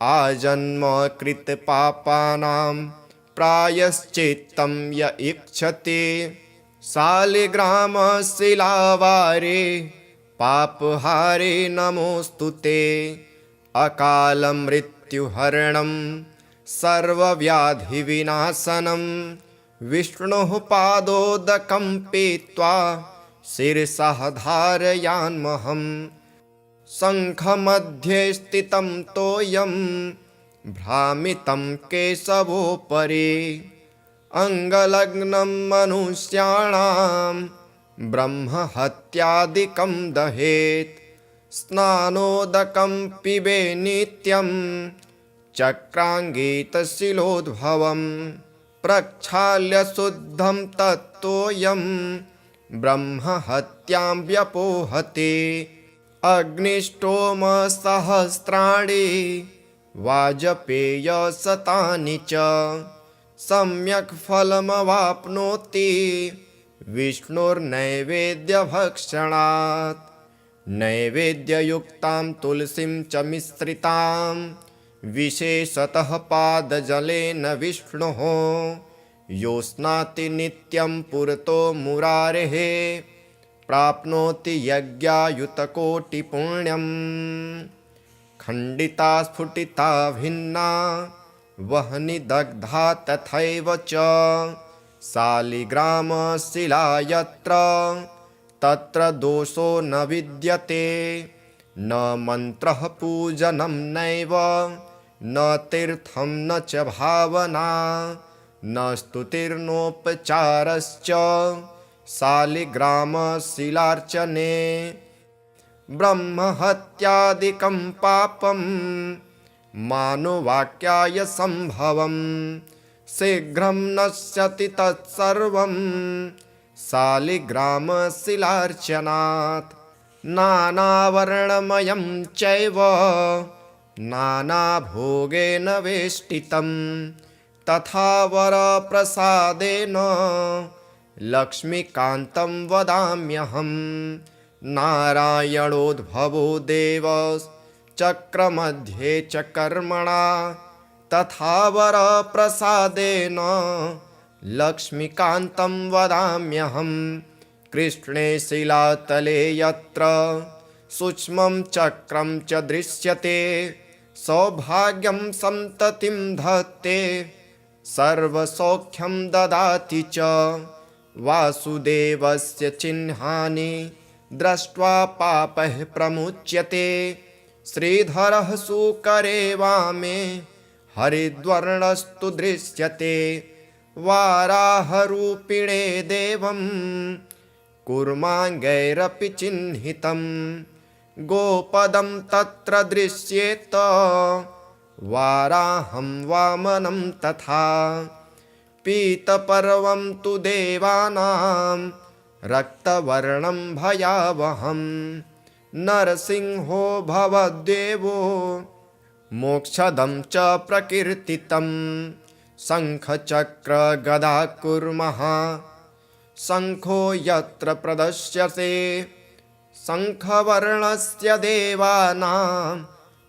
आजन्मकृतपापानां प्रायश्चित्तं य इच्छति शालिग्रामशिलावारे पापहारे नमोऽस्तु ते। अकालमृत्युहरणं सर्वव्याधिविनाशनं विष्णोः पादोदकं पीत्वा शिरसः धारयाम्यहम्। शङ्खमध्ये स्थितं तोयं भ्रामितं केशवोपरि अङ्गलग्नं मनुष्याणां ब्रह्महत्यादिकं दहेत्। स्नानोदकं पिबे नित्यं चक्राङ्गीतशिलोद्भवं प्रक्षाल्य शुद्धं तत्तोयं ब्रह्महत्यां व्यपोहति। अग्निष्टोमसहस्राणि वाजपेयशतानि च सम्यक् फलमवाप्नोति विष्णोर्नैवेद्यभक्षणात्। नैवेद्ययुक्तां तुलसीं च मिश्रितां विशेषतः पादजलेन विष्णोः यो स्नाति नित्यं पुरतो मुरारेः प्राप्नोति यज्ञायुतकोटिपुण्यम् खण्डिता स्फुटिता भिन्ना वह्नि दग्धा तथैव च शालिग्रामशिला यत्र तत्र दोषो न विद्यते न मन्त्रः पूजनं नैव न तीर्थं न च भावना न स्तुतिर्नोपचारश्च शालिग्रामशिलार्चने ब्रह्महत्यादिकं पापं मानुवाक्याय सम्भवं शीघ्रं नश्यति तत्सर्वं शालिग्रामशिलार्चनात् नानावर्णमयं चैव नानाभोगेन वेष्टितं तथा वरप्रसादेन लक्ष्मीकान्तं वदाम्यहं नारायणोद्भवो देवश्चक्रमध्ये च कर्मणा तथा वरप्रसादेन लक्ष्मीकान्तं वदाम्यहं कृष्णे शिलातले यत्र सूक्ष्मं चक्रं च दृश्यते सौभाग्यं सन्ततिं धत्ते सर्वसौख्यं ददाति च वासुदेवस्य चिह्नानि दृष्ट्वा पापः प्रमुच्यते श्रीधरः सुकरे वामे हरिद्वर्णस्तु दृश्यते वाराहरूपिणे देवं कूर्माङ्गैरपि चिह्नितं गोपदं तत्र दृश्येत वाराहं वामनं तथा पीतपर्वं तु देवानां रक्तवर्णं भयावहं नरसिंहो भवद्देवो मोक्षदं च प्रकीर्तितं शङ्खचक्रगदा कुर्मः शङ्खो यत्र प्रदर्श्यते शङ्खवर्णस्य देवानां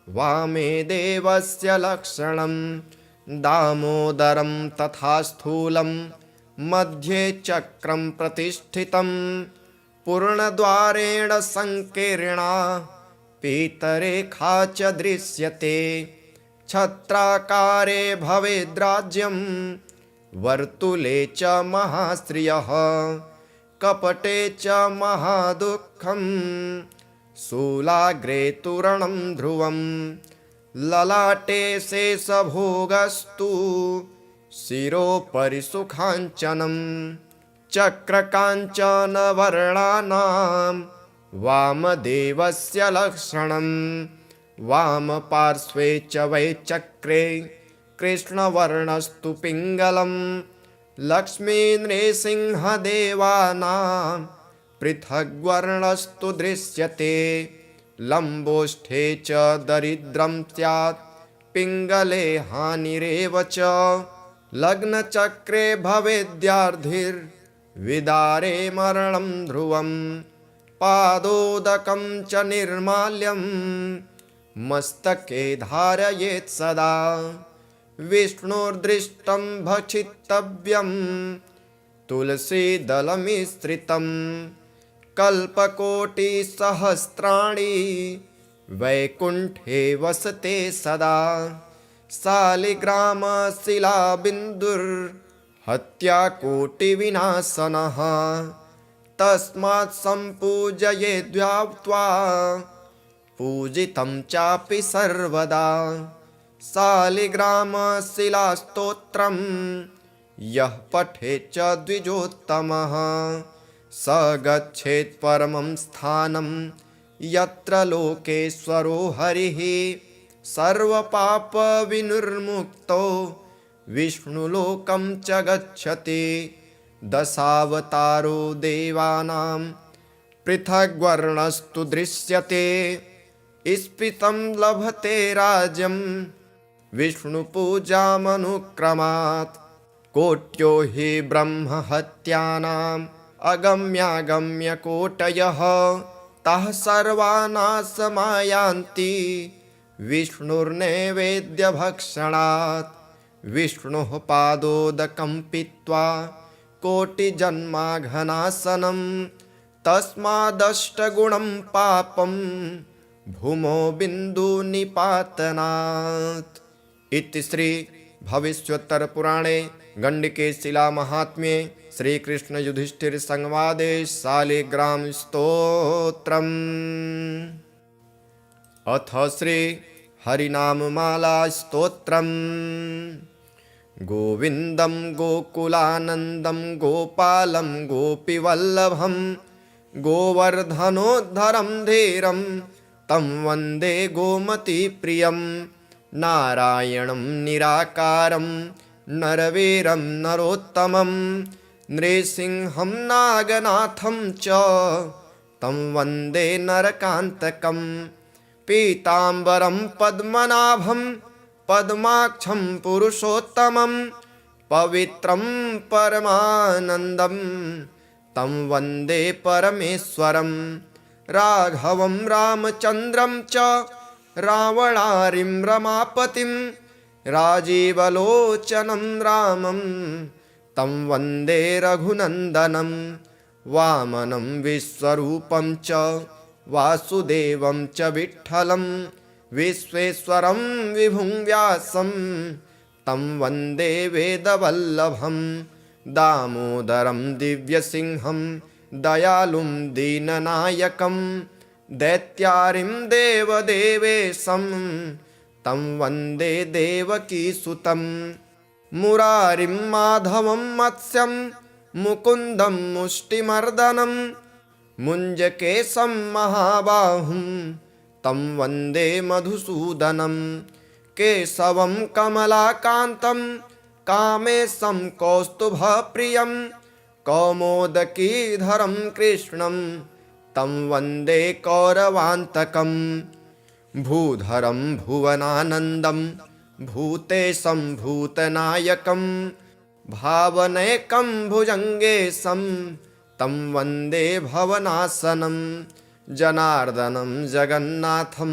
वामे देवस्य लक्षणं दामोदरं तथा स्थूलं मध्ये चक्रं प्रतिष्ठितं पूर्णद्वारेण संकीर्णा पीतरेखा च दृश्यते छत्राकारे भवेद्राज्यं वर्तुले च महाश्रियः कपटे च महादुःखं शूलाग्रे तूरणं ध्रुवं ललाटे शेषभोगस्तु शिरोपरि सुखाञ्चनं चक्रकाञ्चनवर्णानां वामदेवस्य लक्षणं वामपार्श्वे च वै चक्रे कृष्णवर्णस्तु पिङ्गलं लक्ष्मीनृसिंहदेवानां पृथग्वर्णस्तु दृश्यते लम्बोष्ठे च दरिद्रं स्यात् पिङ्गले हानिरेव च लग्नचक्रे भवेद्यार्धिर्विदारे मरणं ध्रुवं पादोदकं च निर्माल्यं मस्तके धारयेत् सदा विष्णोर्दृष्टं भक्षितव्यं तुलसीदलमिश्रितं कल्पकोटिसहस्राणि वैकुण्ठे वसते सदा शालिग्रामशिलाबिन्दुर्हत्याकोटिविनाशनः तस्मात् सम्पूजयेद्व्याप्त्वा पूजितं चापि सर्वदा शालिग्रामशिलास्तोत्रं यः पठेत् च द्विजोत्तमः स गच्छेत् परमं स्थानं यत्र लोकेश्वरो हरिः सर्वपापविनिर्मुक्तो विष्णुलोकं च गच्छति दशावतारो देवानां पृथग्वर्णस्तु दृश्यते स्फीतं लभते राज्यं विष्णुपूजामनुक्रमात् कोट्यो हि ब्रह्महत्यानाम् अगम्यागम्यकोटयः तः सर्वानाशमायान्ति विष्णुर्नैवेद्यभक्षणात् विष्णोः पादोदकं पीत्वा कोटिजन्माघनाशनं तस्मादष्टगुणं पापं भूमौ बिन्दुनिपातनात्। इति श्री भविष्योत्तर पुराणे गण्डके शिला महात्म्ये श्रीकृष्ण युधिष्ठिर संवादे शालिग्राम स्तोत्रम्। अथ श्री हरिनाममाला स्तोत्रम्। गोविन्दं गोकुलानन्दं गोपालं गोपीवल्लभं गोवर्धनोद्धरं धीरं तं वन्दे गोमतीप्रियं। नारायणं निराकारं नरवीरं नरोत्तमं नृसिंहं नागनाथं च तं वन्दे नरकान्तकं। पीताम्बरं पद्मनाभं पद्माक्षं पुरुषोत्तमं पवित्रं परमानन्दं तं वन्दे परमेश्वरं। राघवं रामचन्द्रं च रावणारिं रमापतिं राजीवलोचनं रामं तं वन्दे रघुनन्दनं। वामनं विश्वरूपं च वासुदेवं च विठ्ठलं विश्वेश्वरं विभुं व्यासं तं वन्दे वेदवल्लभं। दामोदरं दिव्यसिंहं दयालुं दीननायकं दैत्यारिं देवदेवेशं तं वन्दे देवकीसुतं। मुरारिं माधवं मत्स्यं मुकुन्दं मुष्टिमर्दनं मुञ्जकेशं महाबाहुं तं वन्दे मधुसूदनं। केशवं कमलाकान्तं कामेशं कौस्तुभप्रियं कौमोदकीधरं कृष्णं तं वन्दे कौरवान्तकं। भूधरं भुवनानन्दं भूतेशं भूतनायकं भावनैकं भुजङ्गेशं तं वन्दे भवनाशनं। जनार्दनं जगन्नाथं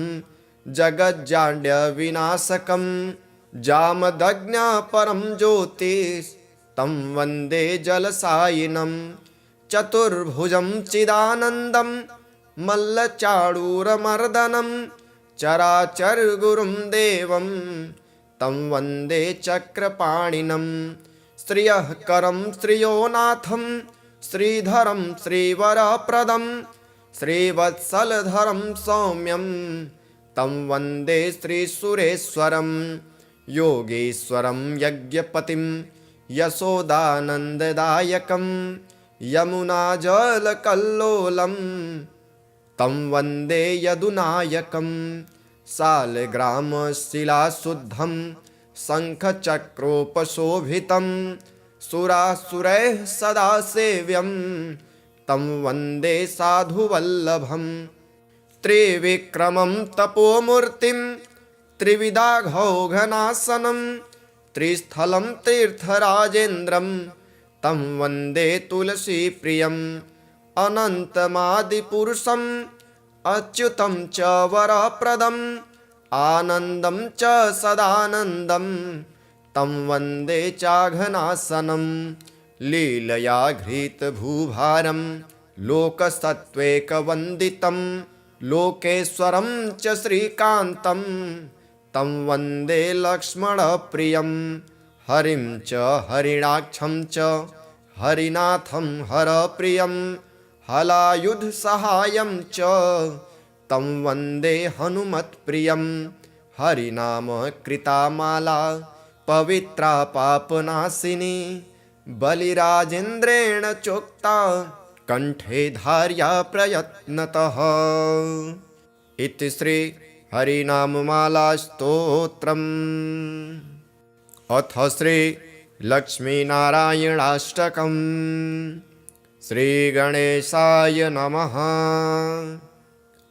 जगज्जाड्यविनाशकं जामदग्न्यपरं ज्योतिस्तं वन्दे जलसायिनं। चतुर्भुजं चिदानन्दं मल्लचाडूरमर्दनं चराचरगुरुं देवं तं वन्दे चक्रपाणिनं। श्रियःकरं श्रियोनाथं श्रीधरं श्रीवरप्रदं श्रीवत्सलधरं सौम्यं तं वन्दे श्रीसुरेश्वरं। योगेश्वरं यज्ञपतिं यशोदानन्ददायकं यमुनाजलकल्लोलं तं वन्दे यदुनायकं। शालग्रामशिलाशुद्धं शङ्खचक्रोपशोभितं सुरासुरैः सदा सेव्यं तं वन्दे साधुवल्लभं। त्रिविक्रमं तपोमूर्तिं त्रिविधाघौघनाशनं त्रिस्थलं तीर्थराजेन्द्रं तं वन्दे तुलसीप्रियम्। अनन्तमादिपुरुषम् अच्युतं च वरप्रदम् आनन्दं च सदानन्दं तं वन्दे चाघनाशनं। लीलया घृतभूभारं लोकसत्त्वैकवन्दितं लोकेश्वरं च श्रीकान्तं तं वन्दे लक्ष्मणप्रियं। हरिं च हरिणाक्षं च हरिनाथं हरप्रियं हलायुधसहायं च तं वन्दे हनुमत्प्रियं। हरिनाम कृता माला पवित्रा पापनाशिनी बलिराजेन्द्रेण चोक्ता कंठे धार्या प्रयत्नतः। इति श्री हरिनाममाला स्तोत्रम्। अथ श्री लक्ष्मीनारायणाष्टकम्। श्रीगणेशाय नमः।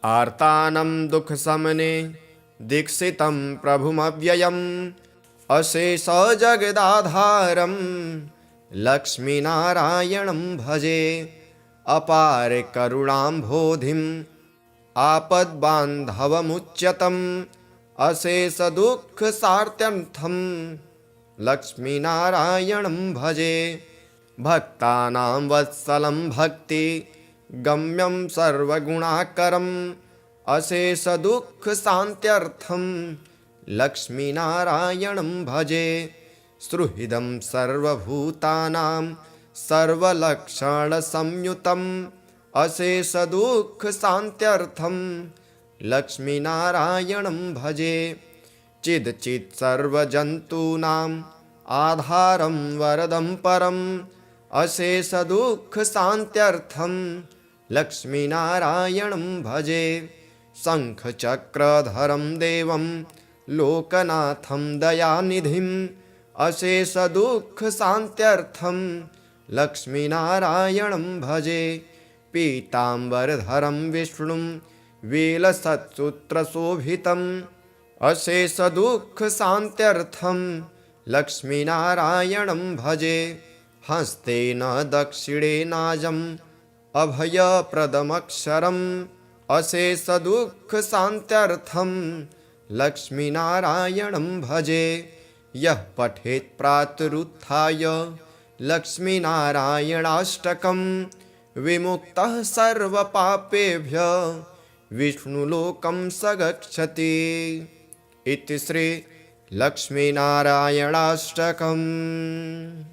आर्तानं दुःखशमने दीक्षितं प्रभुमव्ययम् अशेषजगदाधारं लक्ष्मीनारायणं भजे। अपार करुणाम्भोधिम् आपद्बान्धवमुच्यतम् अशेषदुःखसार्त्यर्थं लक्ष्मीनारायणं भजे। भक्तानां वत्सलं भक्ति गम्यं सर्वगुणाकरम् अशेषदुःखशान्त्यर्थं लक्ष्मीनारायणं भजे। सुहृदं सर्वभूतानां सर्वलक्षणसंयुतम् अशेषदुःखशान्त्यर्थं लक्ष्मीनारायणं भजे। चिदचित् सर्वजन्तूनाम् आधारं वरदं परम् अशेषदुःखशान्त्यर्थं लक्ष्मीनारायणं भजे। शङ्खचक्रधरं देवं लोकनाथं दयानिधिम् अशेषदुःखशान्त्यर्थं लक्ष्मीनारायणं भजे। पीताम्बरधरं विष्णुं वेलसत्सूत्रशोभितम् अशेषदुःखशान्त्यर्थं लक्ष्मीनारायणं भजे। हस्तेन दक्षिणेनाजम् अभयप्रदमक्षरम् अशेषदुःखशान्त्यर्थं लक्ष्मीनारायणं भजे। यः पठेत् प्रातरुत्थाय लक्ष्मीनारायणाष्टकं विमुक्तः सर्वपापेभ्यः विष्णुलोकं स गच्छति। इति श्री लक्ष्मीनारायणाष्टकम्।